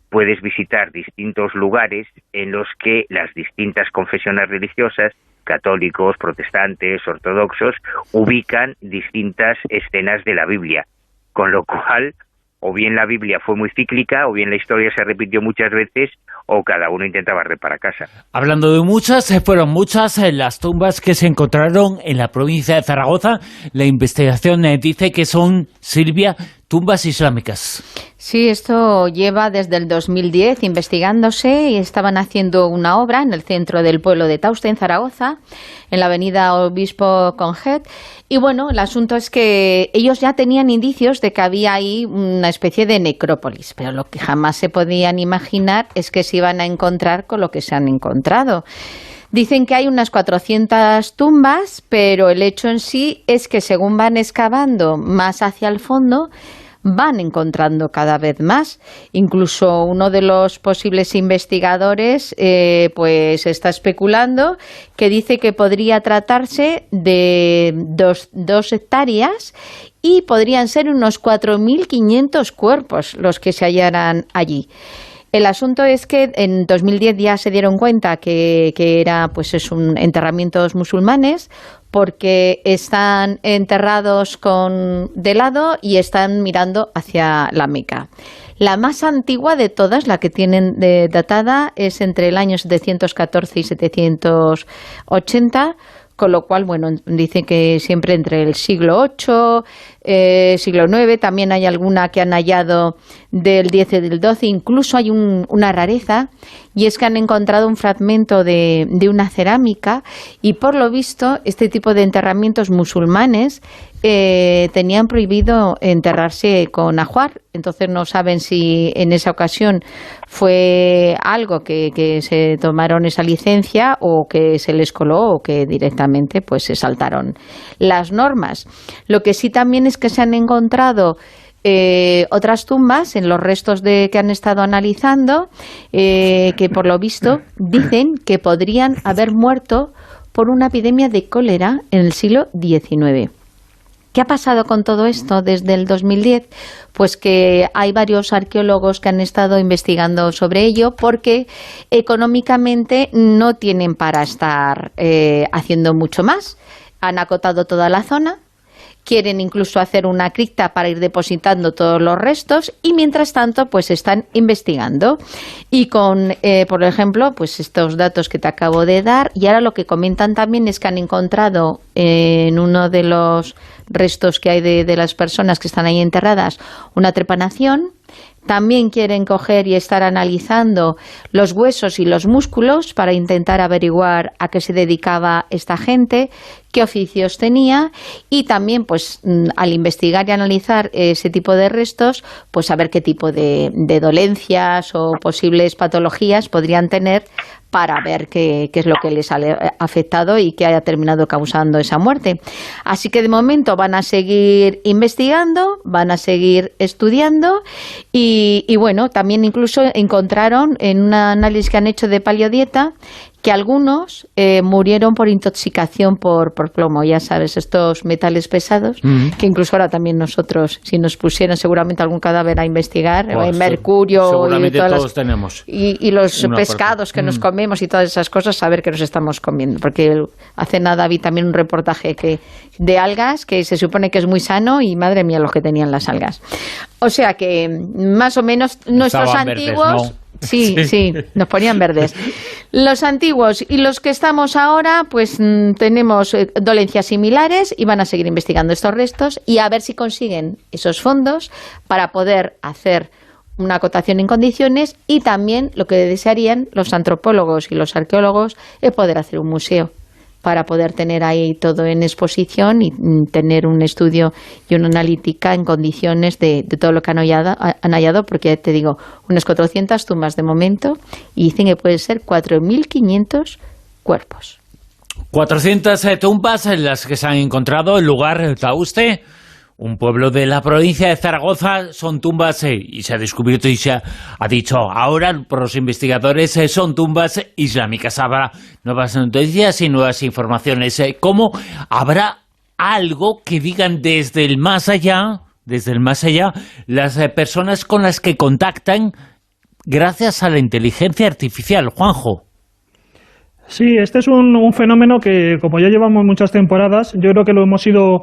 puedes visitar distintos lugares en los que las distintas confesiones religiosas, católicos, protestantes, ortodoxos, ubican distintas escenas de la Biblia, con lo cual o bien la Biblia fue muy cíclica, o bien la historia se repitió muchas veces, o cada uno intentaba barrer para casa. Hablando de muchas, fueron muchas las tumbas que se encontraron en la provincia de Zaragoza. La investigación dice que son, Silvia, tumbas islámicas. Sí, esto lleva desde el 2010 investigándose y estaban haciendo una obra en el centro del pueblo de Tauste, en Zaragoza, en la avenida Obispo Conget. Y bueno, el asunto es que ellos ya tenían indicios de que había ahí una especie de necrópolis, pero lo que jamás se podían imaginar es que se iban a encontrar con lo que se han encontrado. Dicen que hay unas 400 tumbas, pero el hecho en sí es que según van excavando más hacia el fondo, van encontrando cada vez más. Incluso uno de los posibles investigadores pues está especulando que dice que podría tratarse de dos hectáreas y podrían ser unos 4.500 cuerpos los que se hallaran allí. El asunto es que en 2010 ya se dieron cuenta que era pues enterramientos musulmanes, porque están enterrados de lado y están mirando hacia la Meca. La más antigua de todas, la que tienen datada, es entre el año 714 y 780, con lo cual, bueno, dice que siempre entre el siglo VIII, siglo IX, también hay alguna que han hallado del X y del XII, incluso hay una rareza, y es que han encontrado un fragmento de una cerámica, y por lo visto este tipo de enterramientos musulmanes tenían prohibido enterrarse con ajuar. Entonces no saben si en esa ocasión fue algo que se tomaron esa licencia o que se les coló o que directamente pues se saltaron las normas. Lo que sí también es que se han encontrado otras tumbas en los restos que han estado analizando que por lo visto dicen que podrían haber muerto por una epidemia de cólera en el siglo XIX. ¿Qué ha pasado con todo esto desde el 2010? Pues que hay varios arqueólogos que han estado investigando sobre ello porque económicamente no tienen para estar haciendo mucho más. Han acotado toda la zona, quieren incluso hacer una cripta para ir depositando todos los restos y mientras tanto pues están investigando y con por ejemplo pues estos datos que te acabo de dar, y ahora lo que comentan también es que han encontrado en uno de los restos que hay de las personas que están ahí enterradas una trepanación. También quieren coger y estar analizando los huesos y los músculos para intentar averiguar a qué se dedicaba esta gente, qué oficios tenía y también pues al investigar y analizar ese tipo de restos, pues saber qué tipo de dolencias o posibles patologías podrían tener para ver qué es lo que les ha afectado y qué haya terminado causando esa muerte. Así que de momento van a seguir investigando, van a seguir estudiando y bueno, también incluso encontraron en un análisis que han hecho de paleodieta que algunos murieron por intoxicación por plomo, ya sabes, estos metales pesados, que incluso ahora también nosotros, si nos pusieran seguramente algún cadáver a investigar, pues, mercurio seguramente y todas todos tenemos y los pescados que nos comemos y todas esas cosas, saber que nos estamos comiendo, porque hace nada vi también un reportaje de algas que se supone que es muy sano y madre mía los que tenían las algas. O sea que más o menos nuestros antiguos... Verdes, ¿no? Sí, nos ponían verdes. Los antiguos y los que estamos ahora, pues tenemos dolencias similares y van a seguir investigando estos restos y a ver si consiguen esos fondos para poder hacer una acotación en condiciones y también lo que desearían los antropólogos y los arqueólogos es poder hacer un museo para poder tener ahí todo en exposición y tener un estudio y una analítica en condiciones de todo lo que han hallado, porque ya te digo, unas 400 tumbas de momento y dicen que pueden ser 4.500 cuerpos. 400 tumbas en las que se han encontrado el lugar Tauste, un pueblo de la provincia de Zaragoza. Son tumbas, y se ha descubierto y se ha dicho ahora por los investigadores, son tumbas islámicas. Habrá nuevas noticias y nuevas informaciones. ¿Cómo habrá algo que digan desde el más allá, las personas con las que contactan gracias a la inteligencia artificial? Juanjo. Sí, este es un fenómeno que, como ya llevamos muchas temporadas, yo creo que lo hemos ido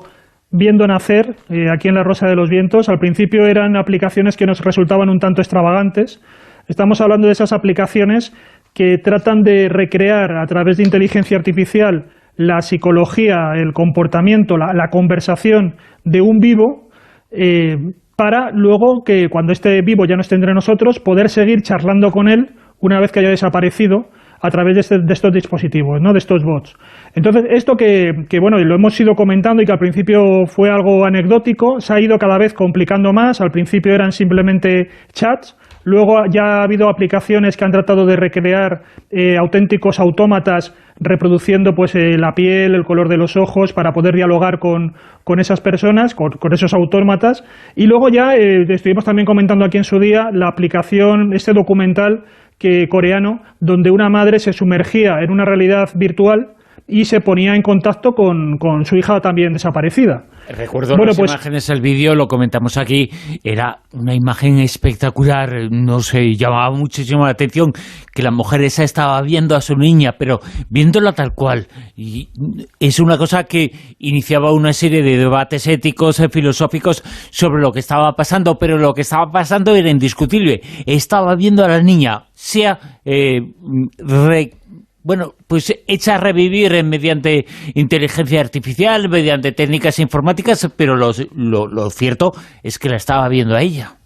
viendo nacer aquí en La Rosa de los Vientos. Al principio eran aplicaciones que nos resultaban un tanto extravagantes. Estamos hablando de esas aplicaciones que tratan de recrear a través de inteligencia artificial la psicología, el comportamiento, la conversación de un vivo, para luego que cuando este vivo ya no esté entre nosotros, poder seguir charlando con él una vez que haya desaparecido a través de estos dispositivos, ¿no?, de estos bots. Entonces, esto que bueno, lo hemos ido comentando y que al principio fue algo anecdótico, se ha ido cada vez complicando más. Al principio eran simplemente chats. Luego ya ha habido aplicaciones que han tratado de recrear auténticos autómatas reproduciendo pues la piel, el color de los ojos para poder dialogar con esas personas, con esos autómatas. Y luego ya estuvimos también comentando aquí en su día la aplicación, este documental coreano, donde una madre se sumergía en una realidad virtual y se ponía en contacto con su hija también desaparecida. Recuerdo las imágenes, el vídeo, lo comentamos aquí, era una imagen espectacular, no sé, llamaba muchísimo la atención que la mujer esa estaba viendo a su niña, pero viéndola tal cual. Y es una cosa que iniciaba una serie de debates éticos, filosóficos sobre lo que estaba pasando, pero lo que estaba pasando era indiscutible. Estaba viendo a la niña, pues hecha a revivir mediante inteligencia artificial, mediante técnicas informáticas, pero lo cierto es que la estaba viendo a ella.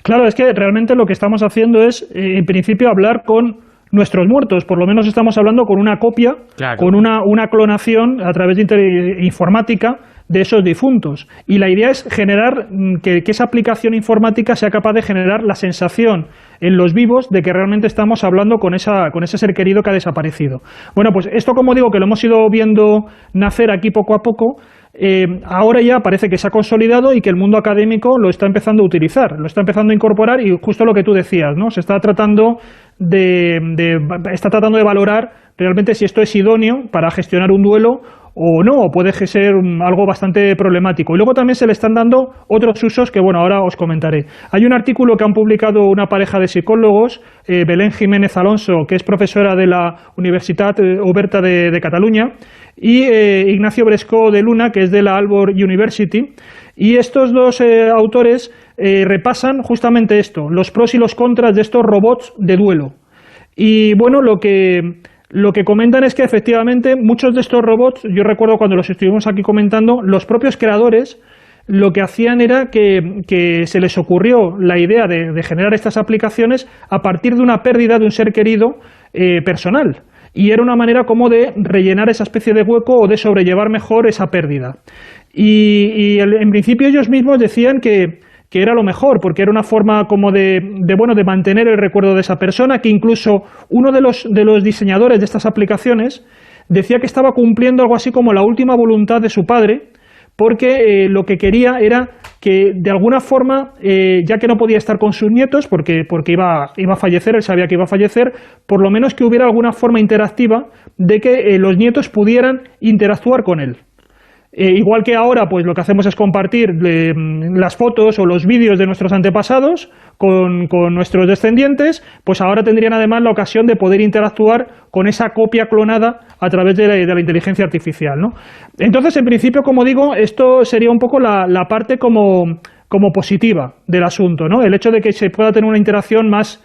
Claro, es que realmente lo que estamos haciendo es, en principio, hablar con nuestros muertos. Por lo menos estamos hablando con una copia, claro, con una clonación a través de informática de esos difuntos. Y la idea es generar que esa aplicación informática sea capaz de generar la sensación en los vivos de que realmente estamos hablando con ese ser querido que ha desaparecido. Bueno, pues esto, como digo, que lo hemos ido viendo nacer aquí poco a poco, ahora ya parece que se ha consolidado y que el mundo académico lo está empezando a utilizar, lo está empezando a incorporar, y justo lo que tú decías, ¿no? Se está tratando de valorar realmente si esto es idóneo para gestionar un duelo o no, o puede ser algo bastante problemático. Y luego también se le están dando otros usos que, bueno, ahora os comentaré. Hay un artículo que han publicado una pareja de psicólogos, Belén Jiménez Alonso, que es profesora de la Universitat Oberta de Cataluña, y Ignacio Bresco de Luna, que es de la Aalborg University. Y estos dos autores repasan justamente esto, los pros y los contras de estos robots de duelo. Y bueno, lo que comentan es que efectivamente muchos de estos robots, yo recuerdo cuando los estuvimos aquí comentando, los propios creadores lo que hacían era que se les ocurrió la idea de generar estas aplicaciones a partir de una pérdida de un ser querido personal. Y era una manera como de rellenar esa especie de hueco o de sobrellevar mejor esa pérdida. Y en principio ellos mismos decían que era lo mejor, porque era una forma como de mantener el recuerdo de esa persona, que incluso uno de los diseñadores de estas aplicaciones decía que estaba cumpliendo algo así como la última voluntad de su padre, porque lo que quería era que de alguna forma, ya que no podía estar con sus nietos, porque iba a fallecer, él sabía que iba a fallecer, por lo menos que hubiera alguna forma interactiva de que los nietos pudieran interactuar con él. Igual que ahora, pues lo que hacemos es compartir las fotos o los vídeos de nuestros antepasados con nuestros descendientes, pues ahora tendrían además la ocasión de poder interactuar con esa copia clonada a través de la inteligencia artificial, ¿no? Entonces, en principio, como digo, esto sería un poco la parte como positiva del asunto, ¿no? El hecho de que se pueda tener una interacción más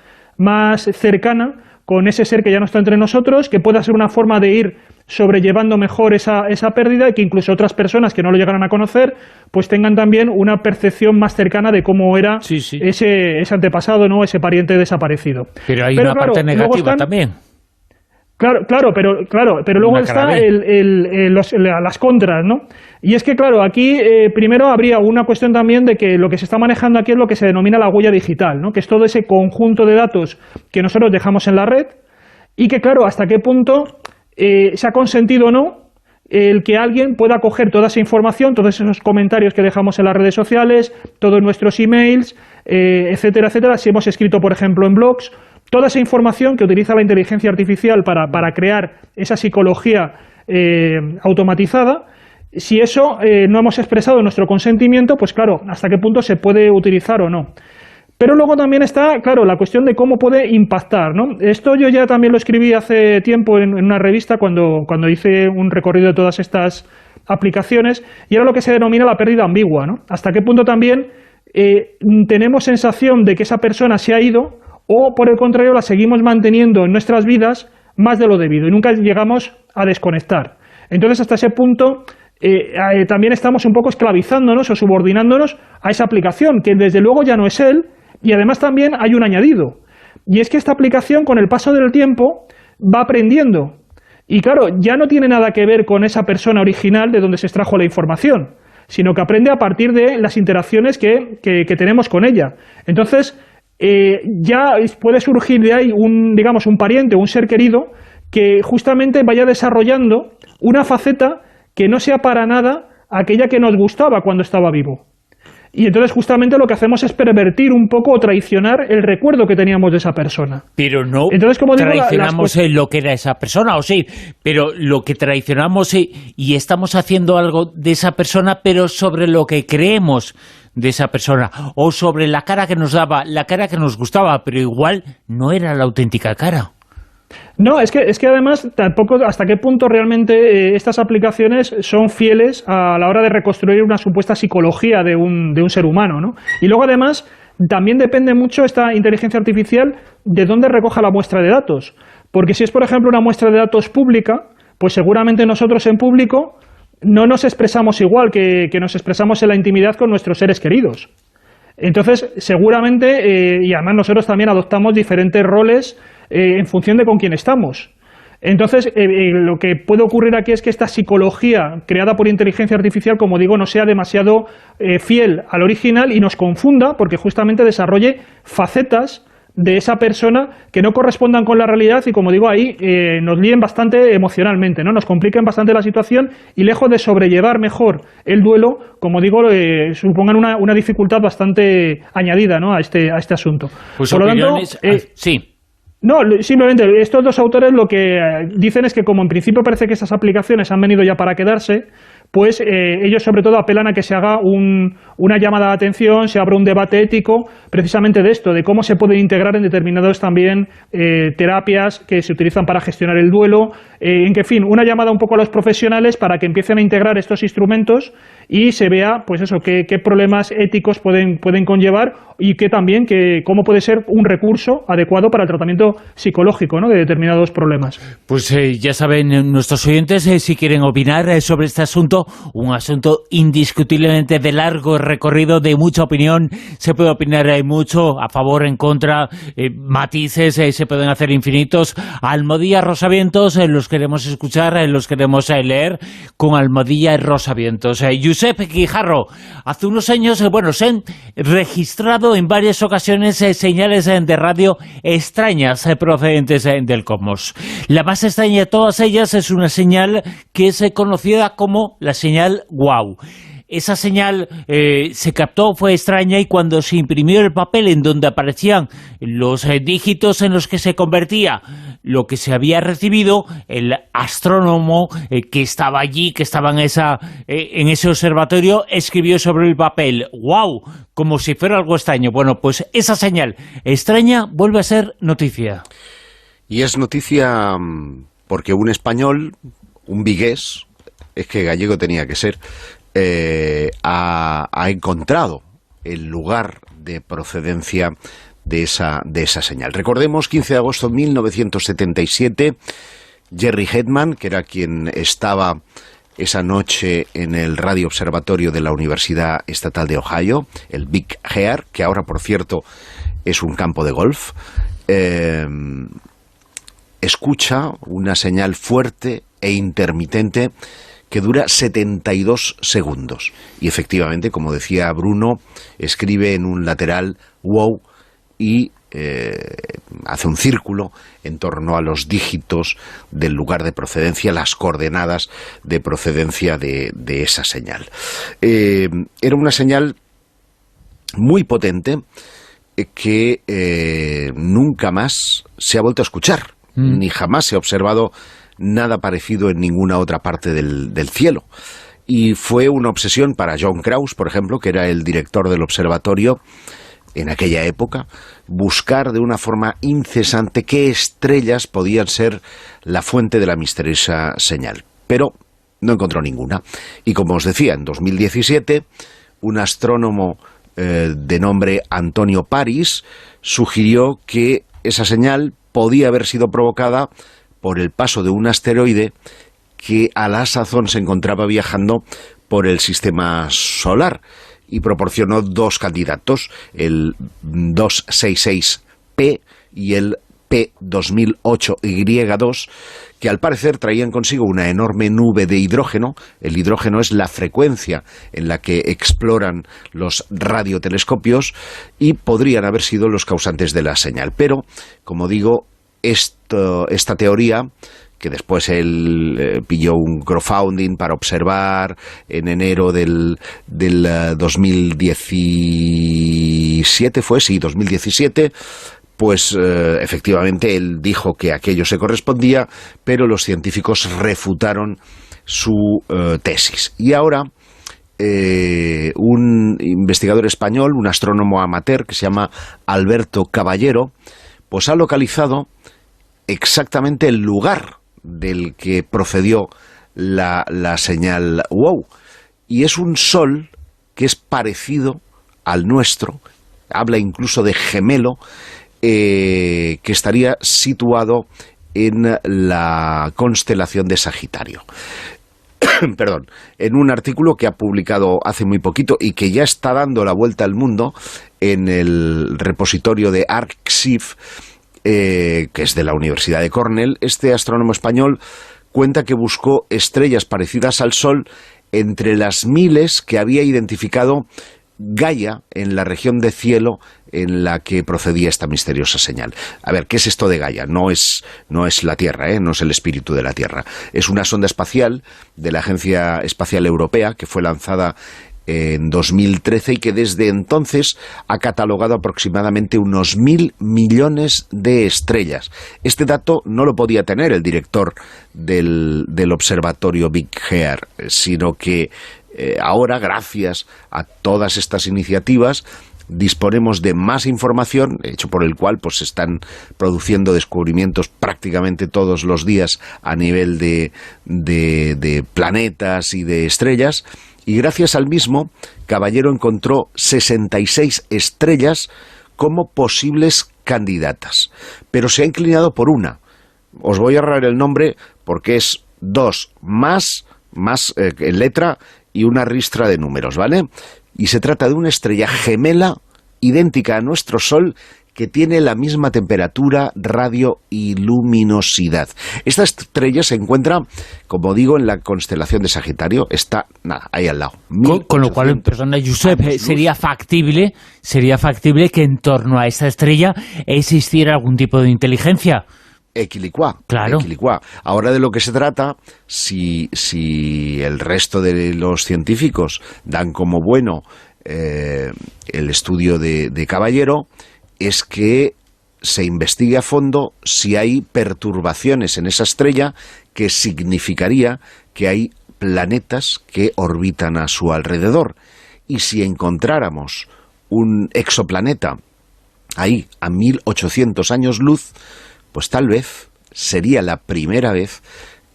cercana con ese ser que ya no está entre nosotros, que pueda ser una forma de ir sobrellevando mejor esa pérdida, y que incluso otras personas que no lo llegaran a conocer pues tengan también una percepción más cercana de cómo era ese antepasado, ¿no? Ese pariente desaparecido. Pero hay una parte negativa también. Claro, pero luego están las contras, ¿no? Y es que, claro, aquí primero habría una cuestión también de que lo que se está manejando aquí es lo que se denomina la huella digital, ¿no? Que es todo ese conjunto de datos que nosotros dejamos en la red, y que, claro, hasta qué punto se ha consentido o no el que alguien pueda coger toda esa información, todos esos comentarios que dejamos en las redes sociales, todos nuestros emails, etcétera, etcétera, si hemos escrito, por ejemplo, en blogs, toda esa información que utiliza la inteligencia artificial para crear esa psicología automatizada. Si eso no hemos expresado nuestro consentimiento, pues claro, hasta qué punto se puede utilizar o no. Pero luego también está, claro, la cuestión de cómo puede impactar, ¿no? Esto yo ya también lo escribí hace tiempo en una revista cuando hice un recorrido de todas estas aplicaciones, y era lo que se denomina la pérdida ambigua, ¿no? Hasta qué punto también tenemos sensación de que esa persona se ha ido, o por el contrario la seguimos manteniendo en nuestras vidas más de lo debido y nunca llegamos a desconectar. Entonces, hasta ese punto también estamos un poco esclavizándonos o subordinándonos a esa aplicación, que desde luego ya no es él, y además también hay un añadido, y es que esta aplicación con el paso del tiempo va aprendiendo, y claro, ya no tiene nada que ver con esa persona original de donde se extrajo la información, sino que aprende a partir de las interacciones que tenemos con ella. Entonces, ya puede surgir de ahí un pariente, un ser querido, que justamente vaya desarrollando una faceta que no sea para nada aquella que nos gustaba cuando estaba vivo. Y entonces justamente lo que hacemos es pervertir un poco o traicionar el recuerdo que teníamos de esa persona. Pero no entonces, como digo, traicionamos lo que era esa persona, o sí, pero lo que traicionamos y estamos haciendo algo de esa persona, pero sobre lo que creemos de esa persona, o sobre la cara que nos daba, la cara que nos gustaba, pero igual no era la auténtica cara. No, es que además tampoco hasta qué punto realmente estas aplicaciones son fieles a la hora de reconstruir una supuesta psicología de un ser humano, ¿no? Y luego además también depende mucho esta inteligencia artificial de dónde recoja la muestra de datos, porque si es por ejemplo una muestra de datos pública, pues seguramente nosotros en público no nos expresamos igual que nos expresamos en la intimidad con nuestros seres queridos. Entonces seguramente, y además nosotros también adoptamos diferentes roles en función de con quién estamos. Entonces, lo que puede ocurrir aquí es que esta psicología creada por inteligencia artificial, como digo, no sea demasiado fiel al original y nos confunda, porque justamente desarrolle facetas de esa persona que no correspondan con la realidad y, como digo, ahí nos líen bastante emocionalmente, ¿no? Nos compliquen bastante la situación y, lejos de sobrellevar mejor el duelo, como digo, supongan una dificultad bastante añadida, ¿no?, a este asunto. Pues por lo tanto, sí. No, simplemente estos dos autores lo que dicen es que como en principio parece que esas aplicaciones han venido ya para quedarse, pues ellos sobre todo apelan a que se haga una llamada de atención, se abra un debate ético precisamente de esto, de cómo se pueden integrar en determinados también terapias que se utilizan para gestionar el duelo, en fin, una llamada un poco a los profesionales para que empiecen a integrar estos instrumentos y se vea, pues eso, qué problemas éticos pueden conllevar y cómo puede ser un recurso adecuado para el tratamiento psicológico, ¿no?, de determinados problemas. Pues ya saben nuestros oyentes, si quieren opinar sobre este asunto, un asunto indiscutiblemente de largo recorrido, de mucha opinión, se puede opinar mucho, a favor, en contra, matices, se pueden hacer infinitos. Almohadilla Rosavientos, los queremos escuchar, los queremos leer con Almohadilla Rosavientos. Josep Guijarro, hace unos años, se han registrado en varias ocasiones señales de radio extrañas procedentes del cosmos. La más extraña de todas ellas es una señal que es conocida como la señal WOW. Esa señal se captó, fue extraña, y cuando se imprimió el papel en donde aparecían los dígitos en los que se convertía lo que se había recibido, el astrónomo que estaba allí, que estaba en ese observatorio, escribió sobre el papel "wow", como si fuera algo extraño. Bueno, pues esa señal extraña vuelve a ser noticia. Y es noticia porque un español, un vigués, es que gallego tenía que ser, ha encontrado el lugar de procedencia de esa señal. Recordemos, 15 de agosto de 1977, Jerry Headman, que era quien estaba esa noche en el radio observatorio de la Universidad Estatal de Ohio, el Big Ear, que ahora, por cierto, es un campo de golf, escucha una señal fuerte e intermitente que dura 72 segundos. Y efectivamente, como decía Bruno, escribe en un lateral "wow" y hace un círculo en torno a los dígitos del lugar de procedencia, las coordenadas de procedencia de esa señal. Era una señal muy potente que nunca más se ha vuelto a escuchar, ni jamás se ha observado nada parecido en ninguna otra parte del cielo. Y fue una obsesión para John Krause, por ejemplo, que era el director del observatorio en aquella época, buscar de una forma incesante qué estrellas podían ser la fuente de la misteriosa señal. Pero no encontró ninguna. Y como os decía, en 2017, un astrónomo de nombre Antonio Paris sugirió que esa señal podía haber sido provocada por el paso de un asteroide que a la sazón se encontraba viajando por el sistema solar, y proporcionó dos candidatos, el 266P y el P2008Y2, que al parecer traían consigo una enorme nube de hidrógeno. El hidrógeno es la frecuencia en la que exploran los radiotelescopios y podrían haber sido los causantes de la señal. Pero, como digo, esta teoría, que después él pilló un crowdfunding para observar en enero del 2017, fue, sí, 2017, pues efectivamente él dijo que aquello se correspondía, pero los científicos refutaron su tesis. Y ahora un investigador español, un astrónomo amateur que se llama Alberto Caballero, pues ha localizado exactamente el lugar del que procedió la señal WOW. Y es un sol que es parecido al nuestro, habla incluso de gemelo, que estaría situado en la constelación de Sagitario. Perdón, en un artículo que ha publicado hace muy poquito y que ya está dando la vuelta al mundo en el repositorio de Arxiv, que es de la Universidad de Cornell, este astrónomo español cuenta que buscó estrellas parecidas al Sol entre las miles que había identificado Gaia en la región de cielo en la que procedía esta misteriosa señal. A ver, ¿qué es esto de Gaia? No es la Tierra, no es el espíritu de la Tierra. Es una sonda espacial de la Agencia Espacial Europea que fue lanzada en 2013 y que desde entonces ha catalogado aproximadamente unos 1.000 millones de estrellas. Este dato no lo podía tener el director del observatorio Big Ear, sino que ahora, gracias a todas estas iniciativas, disponemos de más información, hecho por el cual pues se están produciendo descubrimientos prácticamente todos los días a nivel de planetas y de estrellas, y gracias al mismo, Caballero encontró 66 estrellas como posibles candidatas, pero se ha inclinado por una. Os voy a ahorrar el nombre porque es 2 más en letra y una ristra de números, ¿vale? Y se trata de una estrella gemela idéntica a nuestro Sol que tiene la misma temperatura, radio y luminosidad. Esta estrella se encuentra, como digo, en la constelación de Sagitario. Está, ahí al lado. Con lo cual, perdona, Josep, sería factible que en torno a esta estrella existiera algún tipo de inteligencia. Equilicuá, claro. Equilicuá. Ahora de lo que se trata, si el resto de los científicos dan como bueno el estudio de Caballero, es que se investigue a fondo si hay perturbaciones en esa estrella, que significaría que hay planetas que orbitan a su alrededor. Y si encontráramos un exoplaneta ahí a 1800 años luz, pues tal vez sería la primera vez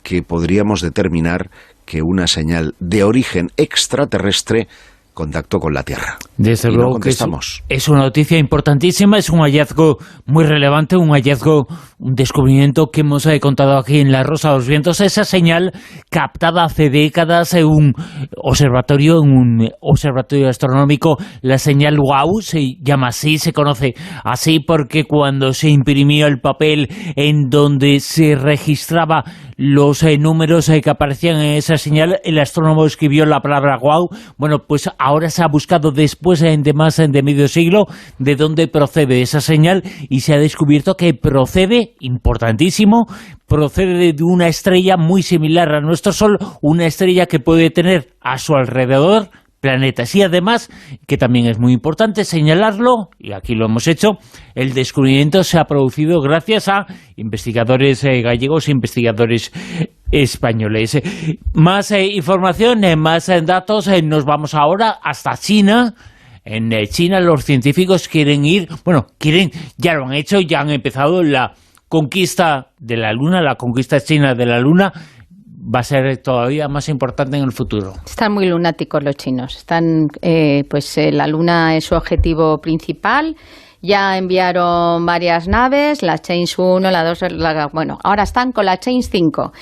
que podríamos determinar que una señal de origen extraterrestre contactó con la Tierra. Desde luego que es una noticia importantísima, es un hallazgo muy relevante, un descubrimiento que hemos contado aquí en La Rosa de los Vientos. Esa señal captada hace décadas en un observatorio astronómico, la señal WOW, se llama así, se conoce así porque cuando se imprimía el papel en donde se registraba los números que aparecían en esa señal, el astrónomo escribió la palabra WOW. Bueno, pues ahora se ha buscado después de más de medio siglo de dónde procede esa señal y se ha descubierto que procede, importantísimo, procede de una estrella muy similar a nuestro Sol, una estrella que puede tener a su alrededor planetas. Y además, que también es muy importante señalarlo, y aquí lo hemos hecho, el descubrimiento se ha producido gracias a investigadores gallegos e investigadores españoles. Más información, más datos, nos vamos ahora hasta China. En China los científicos ya lo han hecho, ya han empezado la conquista de la Luna, la conquista china de la Luna. va a ser todavía más importante en el futuro. Están muy lunáticos los chinos. La Luna es su objetivo principal. Ya enviaron varias naves, la Chang'e 1, la 2, ahora están con la Chang'e 5.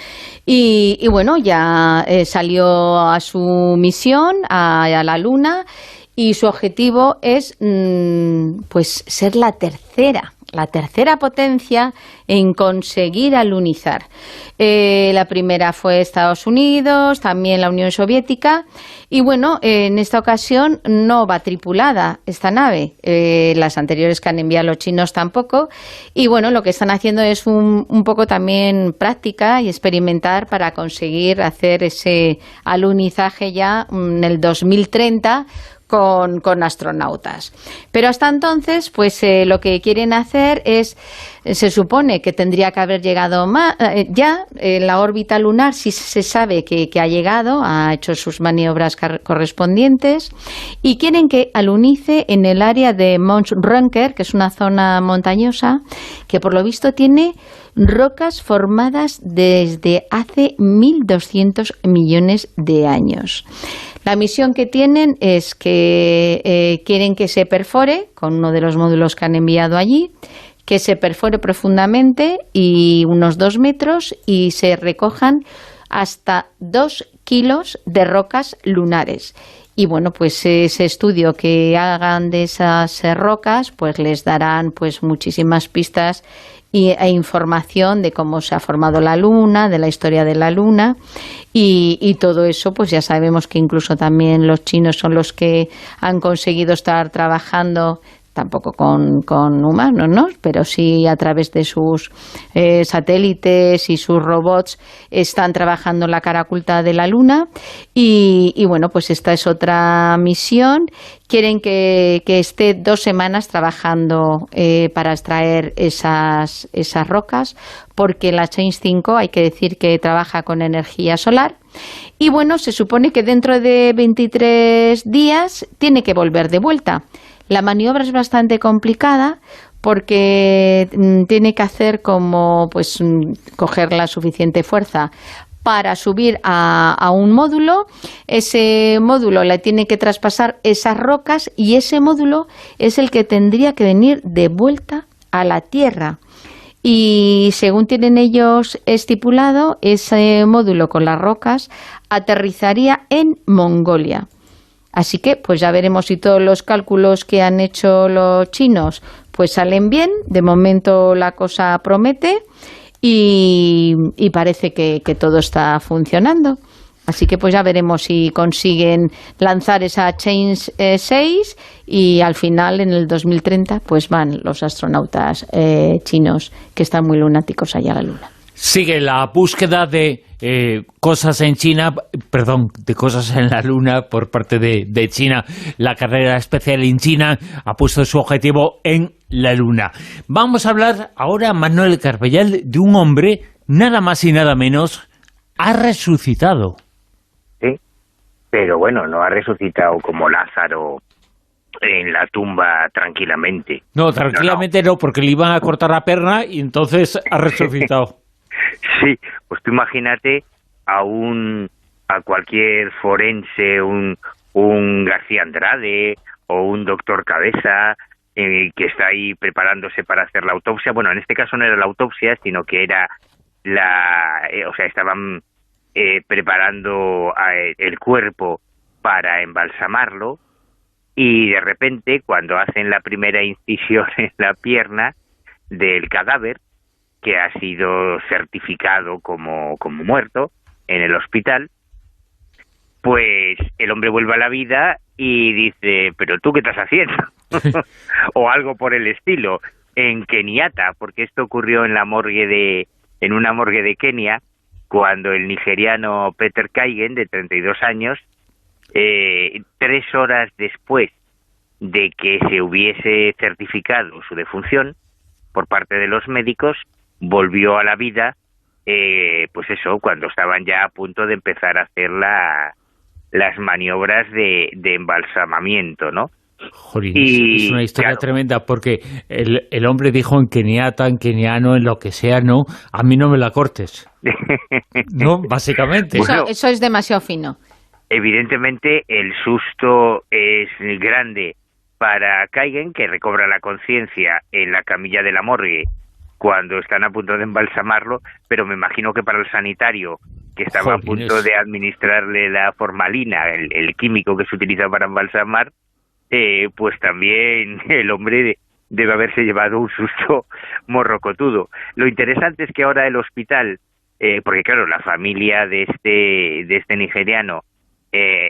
Y bueno, ya salió a su misión a la Luna y su objetivo es ser la tercera potencia en conseguir alunizar. La primera fue Estados Unidos, también la Unión Soviética, y bueno, en esta ocasión no va tripulada esta nave. Las anteriores que han enviado los chinos tampoco, y bueno, lo que están haciendo es un poco también práctica y experimentar para conseguir hacer ese alunizaje ya en el 2030 con astronautas. Pero hasta entonces, lo que quieren hacer es, se supone que tendría que haber llegado ya en la órbita lunar, si se sabe que ha llegado, ha hecho sus maniobras correspondientes, y quieren que alunice en el área de Mount Runker, que es una zona montañosa, que por lo visto tiene rocas formadas desde hace 1.200 millones de años. La misión que tienen es que quieren que se perfore con uno de los módulos que han enviado allí, que se perfore profundamente y unos 2 metros y se recojan hasta 2 kilos de rocas lunares. Y bueno, pues ese estudio que hagan de esas rocas, pues les darán muchísimas pistas e información de cómo se ha formado la Luna, de la historia de la Luna, y todo eso, pues ya sabemos que incluso también los chinos son los que han conseguido estar trabajando, tampoco con humanos, ¿no? Pero sí a través de sus satélites y sus robots están trabajando en la cara oculta de la Luna y bueno, pues esta es otra misión. Quieren que esté 2 semanas trabajando para extraer esas rocas, porque la Chang'e 5 hay que decir que trabaja con energía solar. Y bueno, se supone que dentro de 23 días tiene que volver de vuelta. La maniobra es bastante complicada porque tiene que hacer como coger la suficiente fuerza para subir a un módulo. Ese módulo le tiene que traspasar esas rocas y ese módulo es el que tendría que venir de vuelta a la Tierra. Y según tienen ellos estipulado, ese módulo con las rocas aterrizaría en Mongolia. Así que pues ya veremos si todos los cálculos que han hecho los chinos pues salen bien. De momento la cosa promete y parece que todo está funcionando. Así que pues ya veremos si consiguen lanzar esa Chang'e 6 y al final en el 2030 pues van los astronautas chinos que están muy lunáticos allá a la Luna. Sigue la búsqueda de cosas en China, de cosas en la Luna por parte de China. La carrera espacial en China ha puesto su objetivo en la Luna. Vamos a hablar ahora, Manuel Carbellal, de un hombre, nada más y nada menos, ha resucitado. Sí, pero bueno, no ha resucitado como Lázaro en la tumba tranquilamente. No, tranquilamente no, porque le iban a cortar la pierna y entonces ha resucitado. Sí, pues tú imagínate a cualquier forense, un García Andrade o un doctor Cabeza que está ahí preparándose para hacer la autopsia. Bueno, en este caso no era la autopsia, sino que era estaban preparando el cuerpo para embalsamarlo y de repente cuando hacen la primera incisión en la pierna del cadáver, que ha sido certificado como muerto en el hospital, pues el hombre vuelve a la vida y dice, ¿pero tú qué estás haciendo? O algo por el estilo, en Kenyatta, porque esto ocurrió en una morgue de Kenia, cuando el nigeriano Peter Kaigen, de 32 años, 3 horas después de que se hubiese certificado su defunción por parte de los médicos, volvió a la vida, cuando estaban ya a punto de empezar a hacer las maniobras de embalsamamiento, ¿no? Jolín, es una historia tremenda, porque el hombre dijo en keniata, en keniano, en lo que sea, no, a mí no me la cortes. No, básicamente. Eso es demasiado fino. Evidentemente el susto es grande para Kaigen, que recobra la conciencia en la camilla de la morgue cuando están a punto de embalsamarlo, pero me imagino que para el sanitario, que estaba a punto de administrarle la formalina, el químico que se utiliza para embalsamar, pues también el hombre debe haberse llevado un susto morrocotudo. Lo interesante es que ahora el hospital, porque claro, la familia de este nigeriano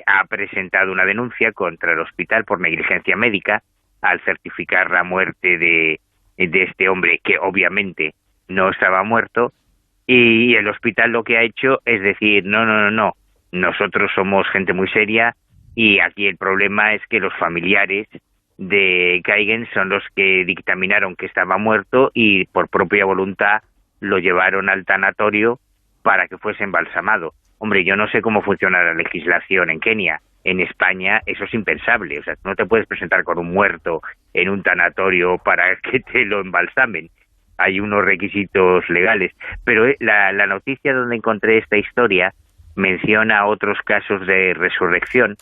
ha presentado una denuncia contra el hospital por negligencia médica al certificar la muerte de este hombre, que obviamente no estaba muerto, y el hospital lo que ha hecho es decir, no, nosotros somos gente muy seria y aquí el problema es que los familiares de Kaigen son los que dictaminaron que estaba muerto y por propia voluntad lo llevaron al tanatorio para que fuese embalsamado. Hombre, yo no sé cómo funciona la legislación en Kenia. En España eso es impensable. O sea, no te puedes presentar con un muerto en un tanatorio para que te lo embalsamen. Hay unos requisitos legales. Pero la noticia donde encontré esta historia menciona otros casos de resurrección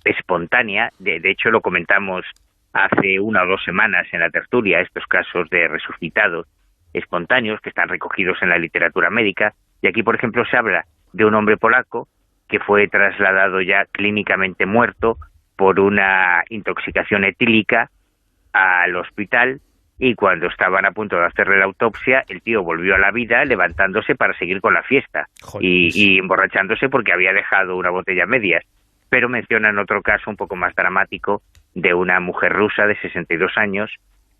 espontánea. De hecho, lo comentamos hace 1 o 2 semanas en la tertulia, estos casos de resucitados espontáneos que están recogidos en la literatura médica. Y aquí, por ejemplo, se habla de un hombre polaco que fue trasladado ya clínicamente muerto por una intoxicación etílica al hospital, y cuando estaban a punto de hacerle la autopsia, el tío volvió a la vida levantándose para seguir con la fiesta y emborrachándose porque había dejado una botella a medias. Pero mencionan otro caso un poco más dramático de una mujer rusa de 62 años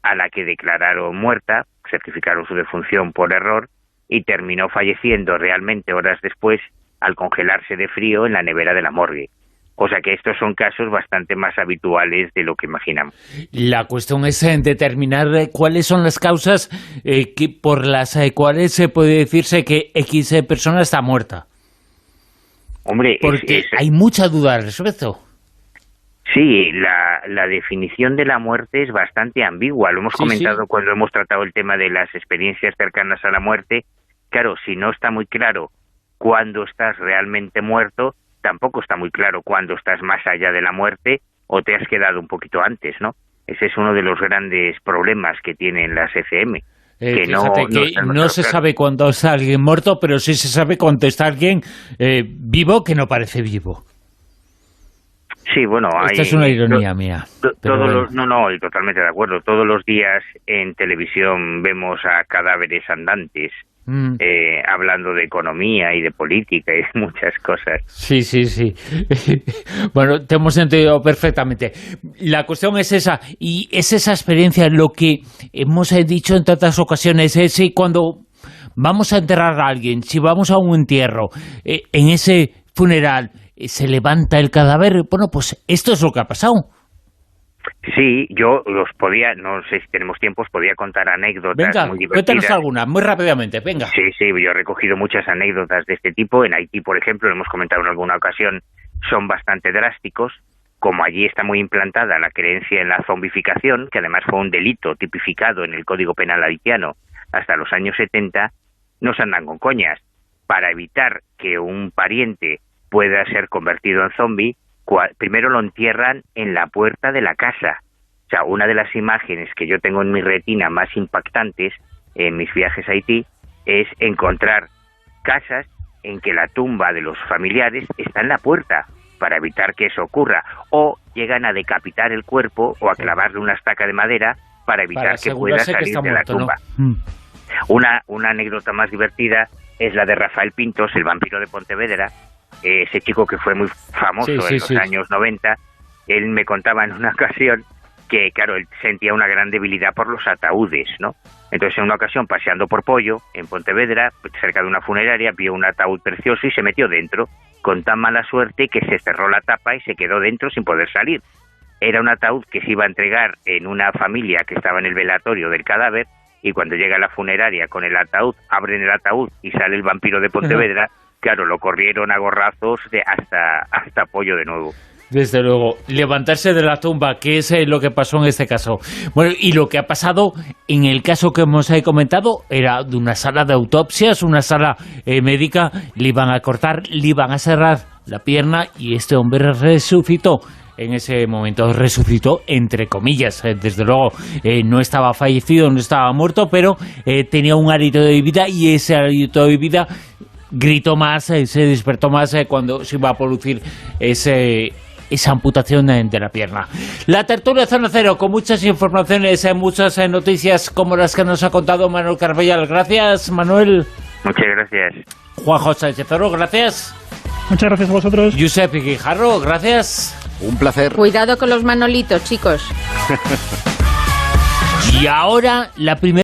a la que declararon muerta, certificaron su defunción por error y terminó falleciendo realmente horas después al congelarse de frío en la nevera de la morgue. O sea que estos son casos bastante más habituales de lo que imaginamos. La cuestión es determinar cuáles son las causas por las cuales se puede decirse que X persona está muerta. Hombre, porque hay mucha duda al respecto. Sí, la definición de la muerte es bastante ambigua. Lo hemos comentado cuando hemos tratado el tema de las experiencias cercanas a la muerte. Claro, si no está muy claro cuándo estás realmente muerto, tampoco está muy claro cuándo estás más allá de la muerte o te has quedado un poquito antes, ¿no? Ese es uno de los grandes problemas que tienen las ECM. Que no se sabe cuándo está alguien muerto, pero sí se sabe cuándo está alguien vivo que no parece vivo. Sí, bueno, esta es una ironía mía. Y totalmente de acuerdo. Todos los días en televisión vemos a cadáveres andantes hablando de economía y de política y de muchas cosas. Sí. Bueno, te hemos entendido perfectamente. La cuestión es esa, y es esa experiencia lo que hemos dicho en tantas ocasiones, es cuando vamos a enterrar a alguien, si vamos a un entierro, en ese funeral se levanta el cadáver. Bueno, pues esto es lo que ha pasado. Sí, yo no sé si tenemos tiempo, podía contar anécdotas muy divertidas. Cuéntanos alguna, muy rápidamente, venga. Sí, yo he recogido muchas anécdotas de este tipo. En Haití, por ejemplo, lo hemos comentado en alguna ocasión, son bastante drásticos. Como allí está muy implantada la creencia en la zombificación, que además fue un delito tipificado en el Código Penal haitiano hasta los años 70, no se andan con coñas. Para evitar que un pariente pueda ser convertido en zombie, primero lo entierran en la puerta de la casa. O sea, una de las imágenes que yo tengo en mi retina más impactantes en mis viajes a Haití es encontrar casas en que la tumba de los familiares está en la puerta para evitar que eso ocurra, o llegan a decapitar el cuerpo o a clavarle una estaca de madera para evitar que pueda salir de la tumba. ¿No? Una anécdota más divertida es la de Rafael Pintos, el vampiro de Pontevedra, ese chico que fue muy famoso en los años 90. Él me contaba en una ocasión que, claro, él sentía una gran debilidad por los ataúdes, ¿no? Entonces, en una ocasión, paseando por Pollo, en Pontevedra, cerca de una funeraria, vio un ataúd precioso y se metió dentro, con tan mala suerte que se cerró la tapa y se quedó dentro sin poder salir. Era un ataúd que se iba a entregar en una familia que estaba en el velatorio del cadáver, y cuando llega a la funeraria con el ataúd, abren el ataúd y sale el vampiro de Pontevedra. Claro, lo corrieron a gorrazos hasta Pollo de nuevo. Desde luego, levantarse de la tumba, que es lo que pasó en este caso. Bueno, y lo que ha pasado en el caso que hemos comentado era de una sala de autopsias, una sala médica, le iban a cortar, le iban a cerrar la pierna y este hombre resucitó. En ese momento resucitó, entre comillas, desde luego no estaba fallecido, no estaba muerto, pero tenía un hálito de vida y ese hálito de vida gritó más, se despertó más cuando se iba a producir esa amputación de la pierna. La tertulia Zona Cero con muchas informaciones, muchas noticias como las que nos ha contado Manuel Carballal. Gracias, Manuel. Muchas gracias. Juanjo Sánchez Oro, gracias. Muchas gracias a vosotros. Josep Guijarro, gracias. Un placer. Cuidado con los manolitos, chicos. Y ahora la primera